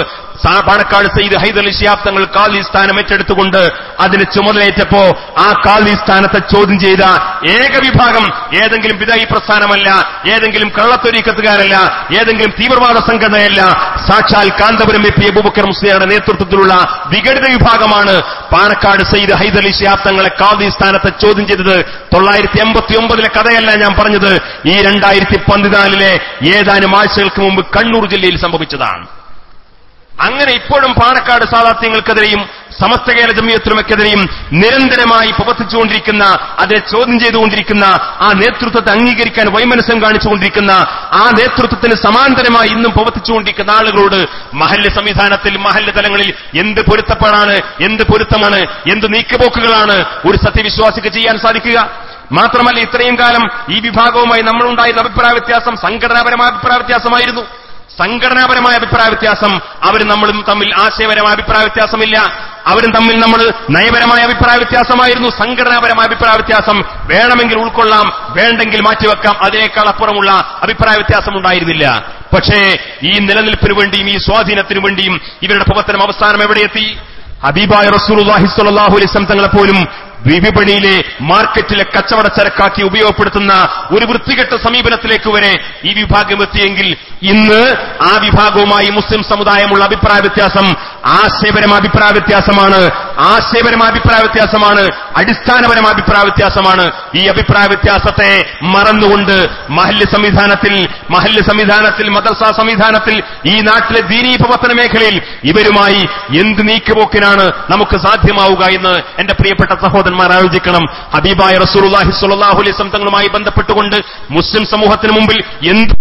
പാണക്കാട് സയ്യിദ് ഹൈദർ അലി ശിഹാബ് തങ്ങൾ കാളി സ്ഥാനം ഏറ്റെടുത്തുകൊണ്ട് അതിന് ചുമതലയേറ്റപ്പോ ആ കാളി സ്ഥാനത്തെ ചോദ്യം ചെയ്ത ഏക വിഭാഗം ഏതെങ്കിലും ബിദഈ പ്രസ്ഥാനമല്ല, ഏതെങ്കിലും കള്ളത്തൊരീക്കത്തുകാരല്ല, ഏതെങ്കിലും തീവ്രവാദ സംഘടനയല്ല, സാക്ഷാൽ കാന്തപുരം എ പി അബൂബക്കർ മുസ്ലിയാരുടെ നേതൃത്വത്തിലുള്ള വിഘടിത വിഭാഗമാണ് പാണക്കാട് സയ്യിദ് ഹൈദർ അലി ശിഹാബ് തങ്ങളെ കാളി സ്ഥാനത്തെ ചോദ്യം ചെയ്തത്. 1989 കഥയല്ല ഞാൻ പറഞ്ഞത്, ഈ 2014 ഏതാനും ആഴ്ചകൾക്ക് മുമ്പ് കണ്ണൂർ ജില്ലയിൽ സംഭവിച്ചതാണ്. അങ്ങനെ ഇപ്പോഴും പാണക്കാട് സാദാത്യങ്ങൾക്കെതിരെയും സമസ്ത കേരള ജംഇയ്യത്തുൽ ഉലമയ്ക്കെതിരെയും നിരന്തരമായി പ്രവർത്തിച്ചുകൊണ്ടിരിക്കുന്ന, അതിനെ ചോദ്യം ചെയ്തുകൊണ്ടിരിക്കുന്ന, ആ നേതൃത്വത്തെ അംഗീകരിക്കാൻ വൈമനസ്യം കാണിച്ചുകൊണ്ടിരിക്കുന്ന, ആ നേതൃത്വത്തിന് സമാന്തരമായി ഇന്നും പ്രവർത്തിച്ചുകൊണ്ടിരിക്കുന്ന ആളുകളോട് മഹല്ല് സംവിധാനത്തിൽ മഹല്ല് തലങ്ങളിൽ എന്ത് പൊരുത്തമാണ്, എന്ത് നീക്കുപോക്കുകളാണ് ഒരു സത്യവിശ്വാസിക്ക് ചെയ്യാൻ സാധിക്കുക? മാത്രമല്ല ഇത്രയും കാലം ഈ വിഭാഗവുമായി നമ്മളുണ്ടായിരുന്ന അഭിപ്രായ വ്യത്യാസം സംഘടനാപരമായ അഭിപ്രായ വ്യത്യാസമായിരുന്നു. സംഘടനാപരമായ അഭിപ്രായ വ്യത്യാസം, അവരും നമ്മളും തമ്മിൽ ആശയപരമായ അഭിപ്രായ വ്യത്യാസമില്ല. അവരും തമ്മിൽ നമ്മൾ നയപരമായ അഭിപ്രായ വ്യത്യാസമായിരുന്നു. സംഘടനാപരമായ അഭിപ്രായ വ്യത്യാസം വേണമെങ്കിൽ ഉൾക്കൊള്ളാം, വേണ്ടെങ്കിൽ മാറ്റിവെക്കാം, അതിനേക്കാൾ അപ്പുറമുള്ള അഭിപ്രായ വ്യത്യാസം ഉണ്ടായിരുന്നില്ല. പക്ഷേ ഈ നിലനിൽപ്പിനു വേണ്ടിയും ഈ സ്വാധീനത്തിനു വേണ്ടിയും ഇവരുടെ പ്രവർത്തനം അവസാനം എവിടെയെത്തി? ഹബീബായ റസൂലുള്ളാഹി സ്വല്ലല്ലാഹു അലൈഹി വസല്ലം തങ്ങളെപ്പോലും വിപണിയിലെ മാർക്കറ്റിലെ കച്ചവട ചരക്കാക്കി ഉപയോഗപ്പെടുത്തുന്ന ഒരു വൃത്തികെട്ട സമീപനത്തിലേക്ക് വരെ ഈ വിഭാഗം എത്തിയെങ്കിൽ ഇന്ന് ആ വിഭാഗവുമായി മുസ്ലിം സമുദായമുള്ള അഭിപ്രായ വ്യത്യാസം ആശയപരമായ അഭിപ്രായ വ്യത്യാസമാണ്, അടിസ്ഥാനപരമായ അഭിപ്രായ വ്യത്യാസമാണ്. ഈ അഭിപ്രായ വ്യത്യാസത്തെ മറന്നുകൊണ്ട് മഹല്ല് സംവിധാനത്തിൽ മദ്രസ സംവിധാനത്തിൽ ഈ നാട്ടിലെ ദീനീ പ്രവർത്തന മേഖലയിൽ ഇവരുമായി എന്ത് നീക്കുപോക്കിനാണ് നമുക്ക് സാധ്യമാവുക എന്ന് എന്റെ പ്രിയപ്പെട്ട സഹോദരന്മാർ ആലോചിക്കണം. ഹബീബായ റസൂലുള്ളാഹി സ്വല്ലല്ലാഹു അലൈഹി വസല്ലം തങ്ങളുമായി ബന്ധപ്പെട്ടുകൊണ്ട് മുസ്ലിം സമൂഹത്തിന് മുമ്പിൽ എന്ത്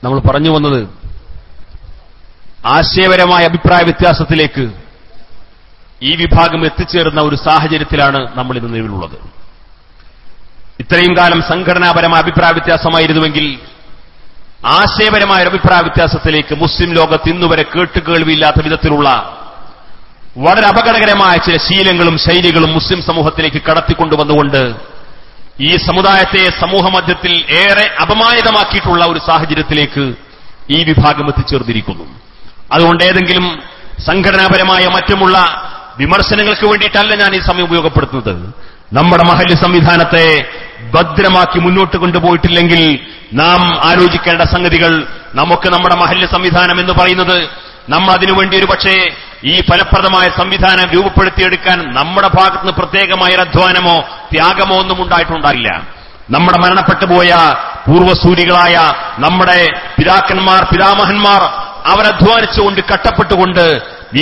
നമ്മൾ പറഞ്ഞു വന്നത് ആശയപരമായ അഭിപ്രായ വ്യത്യാസത്തിലേക്ക് ഈ വിഭാഗം എത്തിച്ചേർന്ന ഒരു സാഹചര്യത്തിലാണ് നമ്മൾ ഇന്ന് നിലവിലുള്ളത്. ഇത്രയും കാലം സംഘടനാപരമായ അഭിപ്രായ വ്യത്യാസമായിരുന്നുവെങ്കിൽ ആശയപരമായ ഒരു അഭിപ്രായ വ്യത്യാസത്തിലേക്ക് മുസ്ലിം ലോകത്ത് ഇന്നുവരെ കേട്ടുകേൾവിയില്ലാത്ത വിധത്തിലുള്ള വളരെ അപകടകരമായ ചില ശീലങ്ങളും ശൈലികളും മുസ്ലിം സമൂഹത്തിലേക്ക് കടത്തിക്കൊണ്ടുവന്നുകൊണ്ട് ഈ സമുദായത്തെ സമൂഹമധ്യത്തിൽ ഏറെ അപമാനിതമാക്കിയിട്ടുള്ള ഒരു സാഹചര്യത്തിലേക്ക് ഈ വിഭാഗം എത്തിച്ചേർന്നിരിക്കുന്നു. അതുകൊണ്ട് ഏതെങ്കിലും സംഘടനാപരമായ മറ്റുമുള്ള വിമർശനങ്ങൾക്ക് വേണ്ടിയിട്ടല്ല ഞാൻ ഈ സമയം ഉപയോഗപ്പെടുത്തുന്നത്. നമ്മുടെ മഹല്ല് സംവിധാനത്തെ ഭദ്രമാക്കി മുന്നോട്ട് കൊണ്ടുപോയിട്ടില്ലെങ്കിൽ നാം ആലോചിക്കേണ്ട സംഗതികൾ, നമുക്ക് നമ്മുടെ മഹല്ല് സംവിധാനം എന്ന് പറയുന്നത് നമ്മൾ അതിനുവേണ്ടി ഒരു പക്ഷേ ഈ ഫലപ്രദമായ സംവിധാനം രൂപപ്പെടുത്തിയെടുക്കാൻ നമ്മുടെ ഭാഗത്തുനിന്ന് പ്രത്യേകമായ അധ്വാനമോ ത്യാഗമോ ഒന്നും ഉണ്ടായിട്ടുണ്ടായില്ല. നമ്മുടെ മരണപ്പെട്ടുപോയ പൂർവ്വസൂരികളായ നമ്മുടെ പിതാക്കന്മാർ, പിതാമഹന്മാർ അവരധ്വാനിച്ചുകൊണ്ട് കഷ്ടപ്പെട്ടുകൊണ്ട്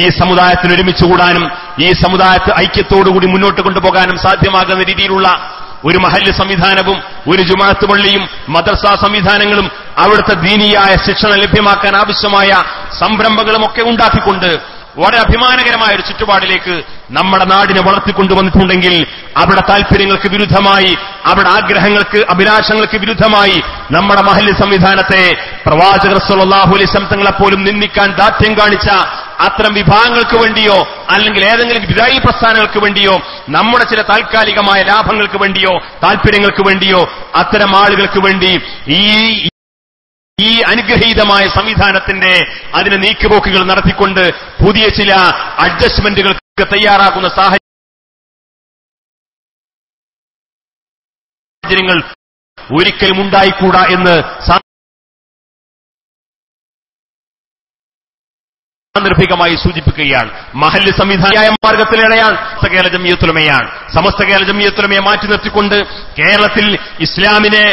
ഈ സമുദായത്തിന് ഒരുമിച്ചുകൂടാനും ഈ സമുദായത്തെ ഐക്യത്തോടുകൂടി മുന്നോട്ട് കൊണ്ടുപോകാനും സാധ്യമാകുന്ന രീതിയിലുള്ള ഒരു മഹല്ല് സംവിധാനവും ഒരു ജുമാഅത്ത് പള്ളിയും മദ്രസാ സംവിധാനങ്ങളും അവിടുത്തെ ദീനിയായ ശിക്ഷണം ലഭ്യമാക്കാൻ ആവശ്യമായ സംരംഭങ്ങളുമൊക്കെ ഉണ്ടാക്കിക്കൊണ്ട് വളരെ അഭിമാനകരമായ ഒരു ചുറ്റുപാടിലേക്ക് നമ്മുടെ നാടിനെ വളർത്തിക്കൊണ്ടുവന്നിട്ടുണ്ടെങ്കിൽ അവിടെ താൽപര്യങ്ങൾക്ക് വിരുദ്ധമായി, അവിടെ ആഗ്രഹങ്ങൾക്ക്, അഭിലാഷങ്ങൾക്ക് വിരുദ്ധമായി നമ്മുടെ മഹല്ല് സംവിധാനത്തെ പ്രവാചകർ സ്വല്ലല്ലാഹു അലൈഹി വസല്ലം തങ്ങളെപ്പോലും നിന്ദിക്കാൻ ദാർഢ്യം കാണിച്ച അത്തരം വിഭാഗങ്ങൾക്ക് വേണ്ടിയോ അല്ലെങ്കിൽ ഏതെങ്കിലും വിദായി പ്രസ്ഥാനങ്ങൾക്ക് വേണ്ടിയോ നമ്മുടെ ചില താൽക്കാലികമായ ലാഭങ്ങൾക്ക് വേണ്ടിയോ താൽപര്യങ്ങൾക്ക് വേണ്ടിയോ അത്തരം ആളുകൾക്ക് വേണ്ടി ഈ അനുഗ്രഹീതമായ സംവിധാനത്തിന്റെ അതിന് നീക്കുപോക്കുകൾ നടത്തിക്കൊണ്ട് പുതിയ ചില അഡ്ജസ്റ്റ്മെന്റുകൾക്ക് തയ്യാറാക്കുന്ന സാഹചര്യങ്ങൾ ഒരിക്കലും ഉണ്ടായിക്കൂടാ എന്ന് സാന്ദർഭികമായി സൂചിപ്പിക്കുകയാണ്. മഹല്ല് സംവിധാനമായ മാർഗത്തിലേറെയാണ് കേരള ജംഇയ്യത്തുൽ ഉലമയാണ്. സമസ്ത കേരള ജംഇയ്യത്തുൽ ഉലമയെ മാറ്റി നിർത്തിക്കൊണ്ട് കേരളത്തിൽ ഇസ്ലാമിനെ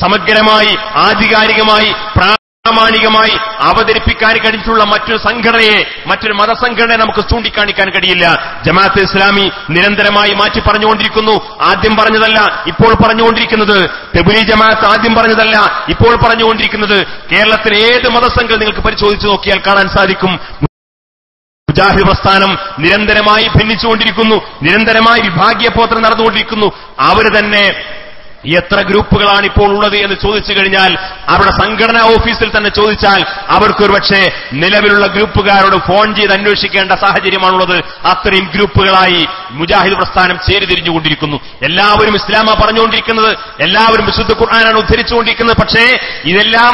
സമഗ്രമായി, ആധികാരികമായി, പ്രാമാണികമായി അവതരിപ്പിക്കാൻ കഴിഞ്ഞിട്ടുള്ള മറ്റൊരു സംഘടനയെ, മറ്റൊരു മതസംഘടനയെ നമുക്ക് ചൂണ്ടിക്കാണിക്കാൻ കഴിയില്ല. ജമാഅത്തെ ഇസ്ലാമി നിരന്തരമായി മാറ്റി പറഞ്ഞുകൊണ്ടിരിക്കുന്നു. ആദ്യം പറഞ്ഞതല്ല ഇപ്പോൾ പറഞ്ഞുകൊണ്ടിരിക്കുന്നത്. തബ്ലീഗ് ജമാഅത്ത് ആദ്യം പറഞ്ഞതല്ല ഇപ്പോൾ പറഞ്ഞുകൊണ്ടിരിക്കുന്നത്. കേരളത്തിലെ ഏത് മതസംഘം നിങ്ങൾക്ക് പരിശോധിച്ച് നോക്കിയാൽ കാണാൻ സാധിക്കും. മുജാഹിദ് പ്രസ്ഥാനം നിരന്തരമായി ഭിന്നിച്ചുകൊണ്ടിരിക്കുന്നു, നിരന്തരമായി വിഭാഗീയ പ്രവർത്തനം നടന്നുകൊണ്ടിരിക്കുന്നു. അവർ തന്നെ എത്ര ഗ്രൂപ്പുകളാണ് ഇപ്പോൾ ഉള്ളത് എന്ന് ചോദിച്ചു കഴിഞ്ഞാൽ അവിടെ സംഘടനാ ഓഫീസിൽ തന്നെ ചോദിച്ചാൽ അവർക്കൊരു പക്ഷേ നിലവിലുള്ള ഗ്രൂപ്പുകാരോട് ഫോൺ ചെയ്ത് അന്വേഷിക്കേണ്ട സാഹചര്യമാണുള്ളത്. അത്രയും ഗ്രൂപ്പുകളായി മുജാഹിദ് പ്രസ്ഥാനം ചേരിതിരിഞ്ഞുകൊണ്ടിരിക്കുന്നു. എല്ലാവരും ഇസ്ലാമാ പറഞ്ഞുകൊണ്ടിരിക്കുന്നത്, എല്ലാവരും വിശുദ്ധ ഖുർആനാണ് ഉദ്ധരിച്ചുകൊണ്ടിരിക്കുന്നത്. പക്ഷേ ഇതെല്ലാം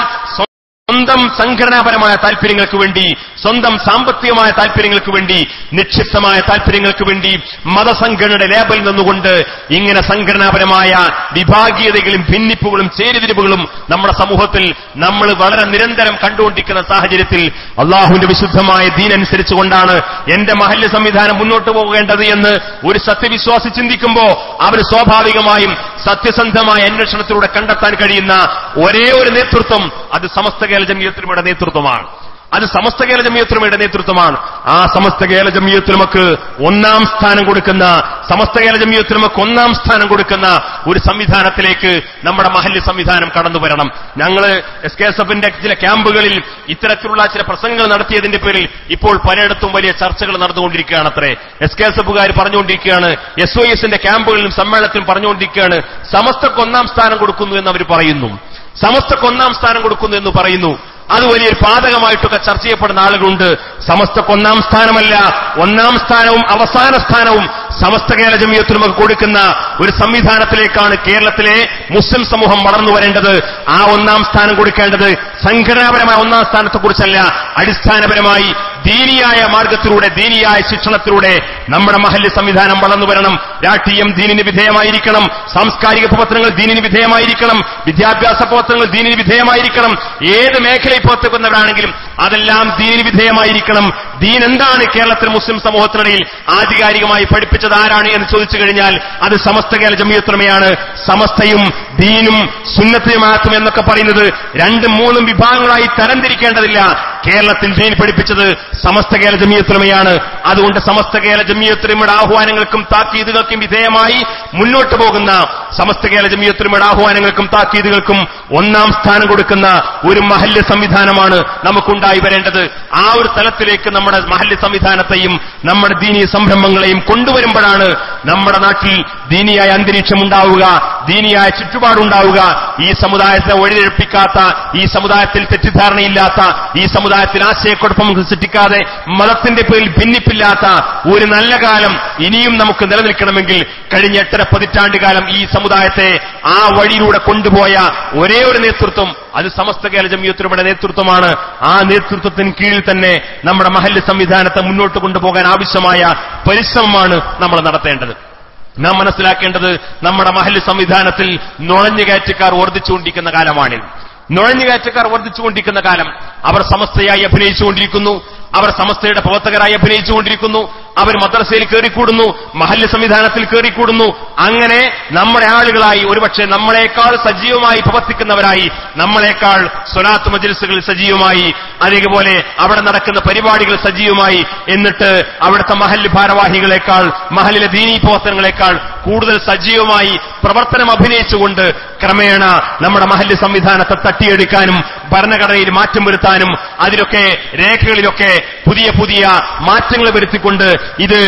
സ്വന്തം സംഘടനാപരമായ താൽപര്യങ്ങൾക്ക് വേണ്ടി, സ്വന്തം സാമ്പത്തികമായ താൽപര്യങ്ങൾക്ക് വേണ്ടി, നിക്ഷിപ്തമായ താൽപര്യങ്ങൾക്ക് വേണ്ടി മതസംഘടനയുടെ ലേബൽ നിന്നുകൊണ്ട് ഇങ്ങനെ സംഘടനാപരമായ വിഭാഗീയതകളും ഭിന്നിപ്പുകളും ചേരിതിരിവുകളും നമ്മുടെ സമൂഹത്തിൽ നമ്മൾ വളരെ നിരന്തരം കണ്ടുകൊണ്ടിരിക്കുന്ന സാഹചര്യത്തിൽ അള്ളാഹുവിന്റെ വിശുദ്ധമായ ദീനനുസരിച്ചുകൊണ്ടാണ് എന്റെ മഹല്ല് സംവിധാനം മുന്നോട്ട് പോകേണ്ടത് എന്ന് ഒരു സത്യവിശ്വാസി ചിന്തിക്കുമ്പോൾ അവന് സ്വാഭാവികമായും സത്യസന്ധമായ അന്വേഷണത്തിലൂടെ കണ്ടെത്താൻ കഴിയുന്ന ഒരേ ഒരു നേതൃത്വം അത് സമസ്ത കേരള ജംഇയ്യത്തുൽ ഉലമയുടെ നേതൃത്വമാണ്. അത് സമസ്ത കേരള ജംഇയ്യത്തുൽ ഉലമയുടെ നേതൃത്വമാണ്. ആ സമസ്ത കേരള ജംഇയ്യത്തുൽ ഉലമക്ക് ഒന്നാം സ്ഥാനം കൊടുക്കുന്ന, സമസ്ത കേരള ജംഇയ്യത്തുൽ ഉലമക്ക് ഒന്നാം സ്ഥാനം കൊടുക്കുന്ന ഒരു സംവിധാനത്തിലേക്ക് നമ്മുടെ മഹല്ല് സംവിധാനം കടന്നു വരണം. ഞങ്ങൾ എസ്കെഎസ്എഫിന്റെ ചില ക്യാമ്പുകളിൽ ഇത്തരത്തിലുള്ള ചില പ്രസംഗങ്ങൾ നടത്തിയതിന്റെ പേരിൽ ഇപ്പോൾ പലയിടത്തും വലിയ ചർച്ചകൾ നടന്നുകൊണ്ടിരിക്കുകയാണ്. അത്രേ എസ്കെഎസ്എഫുകാർ പറഞ്ഞുകൊണ്ടിരിക്കുകയാണ്, SOSന്റെ ക്യാമ്പുകളിലും സമ്മേളനത്തിലും പറഞ്ഞുകൊണ്ടിരിക്കുകയാണ് സമസ്തക്ക് ഒന്നാം സ്ഥാനം കൊടുക്കുന്നു എന്ന് അവർ പറയുന്നു, സമസ്തക്ക് ഒന്നാം സ്ഥാനം കൊടുക്കുന്നു എന്ന് പറയുന്നു. അത് വലിയൊരു പാതകമായിട്ടൊക്കെ ചർച്ച ചെയ്യപ്പെടുന്ന ആളുകളുണ്ട്. സമസ്തക്ക് ഒന്നാം സ്ഥാനമല്ല, ഒന്നാം സ്ഥാനവും അവസാന സ്ഥാനവും സമസ്ത കേരള ജംഇയ്യത്തുൽ ഉലമക്ക് കൊടുക്കുന്ന ഒരു സംവിധാനത്തിലേക്കാണ് കേരളത്തിലെ മുസ്ലിം സമൂഹം വളർന്നു വരേണ്ടത്. ആ ഒന്നാം സ്ഥാനം കൊടുക്കേണ്ടത് സംഘടനാപരമായ ഒന്നാം സ്ഥാനത്തെക്കുറിച്ചല്ല, അടിസ്ഥാനപരമായി ദീനിയായ മാർഗത്തിലൂടെ, ദീനിയായ ശിക്ഷണത്തിലൂടെ നമ്മുടെ മഹല്ല് സംവിധാനം വളർന്നു വരണം. രാഷ്ട്രീയം ദീനിന് വിധേയമായിരിക്കണം, സാംസ്കാരിക പ്രവർത്തനങ്ങൾ ദീനിന് വിധേയമായിരിക്കണം, വിദ്യാഭ്യാസ പ്രവർത്തനങ്ങൾ ദീനിന് വിധേയമായിരിക്കണം. ഏത് മേഖലയിൽ പ്രവർത്തിക്കുന്നവരാണെങ്കിലും അതെല്ലാം ദീനിന് വിധേയമായിരിക്കണം. ദീൻ എന്താണ് കേരളത്തിലെ മുസ്ലിം സമൂഹത്തിനിടയിൽ ആധികാരികമായി പഠിപ്പിച്ചത് ആരാണ് എന്ന് ചോദിച്ചു കഴിഞ്ഞാൽ അത് സമസ്ത കേരള ജംഇയ്യത്തുൽ ഉലമയാണ്. സമസ്തയും ദീനും സുന്നത്ത് ജമാഅത്തും എന്നൊക്കെ പറയുന്നത് രണ്ടും മൂന്നും വിഭാഗങ്ങളായി തരംതിരിക്കേണ്ടതില്ല. കേരളത്തിൽ ദീൻ പഠിപ്പിച്ചത് സമസ്ത കേരള ജമിയത്തുലമയാണ്. അതുകൊണ്ട് സമസ്ത കേരള ജമിയത്തുലമയുടെ ആഹ്വാനങ്ങൾക്കും താക്കീതുകൾക്കും വിധേയമായി മുന്നോട്ട് പോകുന്ന സമസ്ത കേരള ജമിയത്തുലമയുടെ ആഹ്വാനങ്ങൾക്കും താക്കീതുകൾക്കും ഒന്നാം സ്ഥാനം കൊടുക്കുന്ന ഒരു മഹല്ല് സംവിധാനമാണ് നമുക്കുണ്ടായി വരേണ്ടത്. ആ ഒരു തലത്തിലേക്ക് നമ്മുടെ മഹല്ല് സംവിധാനത്തെയും നമ്മുടെ ദീനീയ സംരംഭങ്ങളെയും കൊണ്ടുവരുമ്പോഴാണ് നമ്മുടെ നാട്ടിൽ ദീനിയായ അന്തരീക്ഷം ഉണ്ടാവുക, ദീനിയായ ചുറ്റുപാടുണ്ടാവുക. ഈ സമുദായത്തെ വഴിതെഴുപ്പിക്കാത്ത, ഈ സമുദായത്തിൽ തെറ്റിദ്ധാരണയില്ലാത്ത, ഈ സമുദായത്തിൽ ആശയക്കുഴപ്പം സൃഷ്ടിക്കാതെ മതത്തിന്റെ പേരിൽ ഭിന്നിപ്പില്ലാത്ത ഒരു നല്ല കാലം ഇനിയും നമുക്ക് നിലനിൽക്കണമെങ്കിൽ കഴിഞ്ഞ 8.5 പതിറ്റാണ്ട് കാലം ഈ സമുദായത്തെ ആ വഴിയിലൂടെ കൊണ്ടുപോയ ഒരേ ഒരു നേതൃത്വം അത് സമസ്ത കേരള ജമിയത്തുലമയുടെ നേതൃത്വമാണ്. ആ നേതൃത്വത്തിന് കീഴിൽ തന്നെ നമ്മുടെ മഹല്ല് സംവിധാനത്തെ മുന്നോട്ട് കൊണ്ടുപോകാൻ ആവശ്യമായ പരിശ്രമമാണ് നമ്മൾ നടത്തേണ്ടത്. നാം മനസ്സിലാക്കേണ്ടത് നമ്മുടെ മഹല്ല് സംവിധാനത്തിൽ നുഴഞ്ഞുകയറ്റക്കാർ വർദ്ധിച്ചുകൊണ്ടിരിക്കുന്ന കാലമാണിത്. നുഴഞ്ഞുകയറ്റക്കാർ വർദ്ധിച്ചുകൊണ്ടിരിക്കുന്ന കാലം. അവർ സമസ്തയായി അഭിനയിച്ചുകൊണ്ടിരിക്കുന്നു, അവർ സമസ്തയുടെ പ്രവർത്തകരായി അഭിനയിച്ചുകൊണ്ടിരിക്കുന്നു, അവർ മദ്രസയിൽ കയറിക്കൂടുന്നു, മഹല്ല് സംവിധാനത്തിൽ കയറിക്കൂടുന്നു. അങ്ങനെ നമ്മുടെ ആളുകളായി ഒരുപക്ഷെ നമ്മളെക്കാൾ സജീവമായി പ്രവർത്തിക്കുന്നവരായി, നമ്മളെക്കാൾ സ്വലാത്ത് മജ്ലിസുകളിൽ സജീവമായി, അതേപോലെ അവിടെ നടക്കുന്ന പരിപാടികൾ സജീവമായി, എന്നിട്ട് അവിടുത്തെ മഹല്ല് ഭാരവാഹികളെക്കാൾ, മഹല്ലിലെ ദീനീ പ്രവർത്തനങ്ങളെക്കാൾ കൂടുതൽ സജീവമായി പ്രവർത്തനം അഭിനയിച്ചുകൊണ്ട് ക്രമേണ നമ്മുടെ മഹല്ല് സംവിധാനത്തെ തട്ടിയെടുക്കാനും ഭരണഘടനയിൽ മാറ്റം വരുത്താനും അതിലൊക്കെ രേഖകളിലൊക്കെ പുതിയ പുതിയ മാറ്റങ്ങൾ വരുത്തിക്കൊണ്ട് ഇത്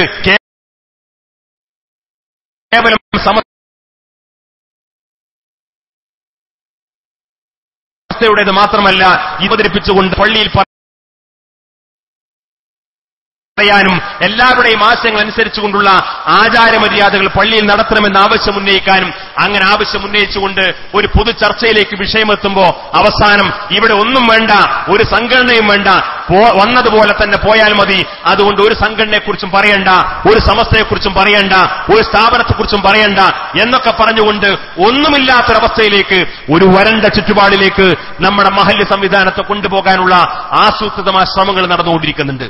കേവലം സമസ്തയുടേത് മാത്രമല്ല അവതരിപ്പിച്ചുകൊണ്ട് പള്ളിയിൽ ാനും എല്ലാവരുടെയും ആശയങ്ങൾ അനുസരിച്ചുകൊണ്ടുള്ള ആചാരമര്യാദകൾ പള്ളിയിൽ നടത്തണമെന്ന് ആവശ്യം ഉന്നയിക്കാനും, അങ്ങനെ ആവശ്യം ഉന്നയിച്ചുകൊണ്ട് ഒരു പൊതു ചർച്ചയിലേക്ക് വിഷയമെത്തുമ്പോൾ അവസാനം ഇവിടെ ഒന്നും വേണ്ട, ഒരു സംഘടനയും വേണ്ട, വന്നതുപോലെ തന്നെ പോയാൽ മതി, അതുകൊണ്ട് ഒരു സംഘടനയെക്കുറിച്ചും പറയണ്ട, ഒരു സമസ്തയെക്കുറിച്ചും പറയണ്ട, ഒരു സ്ഥാപനത്തെക്കുറിച്ചും പറയണ്ട എന്നൊക്കെ പറഞ്ഞുകൊണ്ട് ഒന്നുമില്ലാത്തൊരവസ്ഥയിലേക്ക്, ഒരു വരണ്ട ചുറ്റുപാടിലേക്ക് നമ്മുടെ മഹല്ല് സംവിധാനത്തെ കൊണ്ടുപോകാനുള്ള ആസൂത്രിതമായ ശ്രമങ്ങൾ നടന്നുകൊണ്ടിരിക്കുന്നുണ്ട്.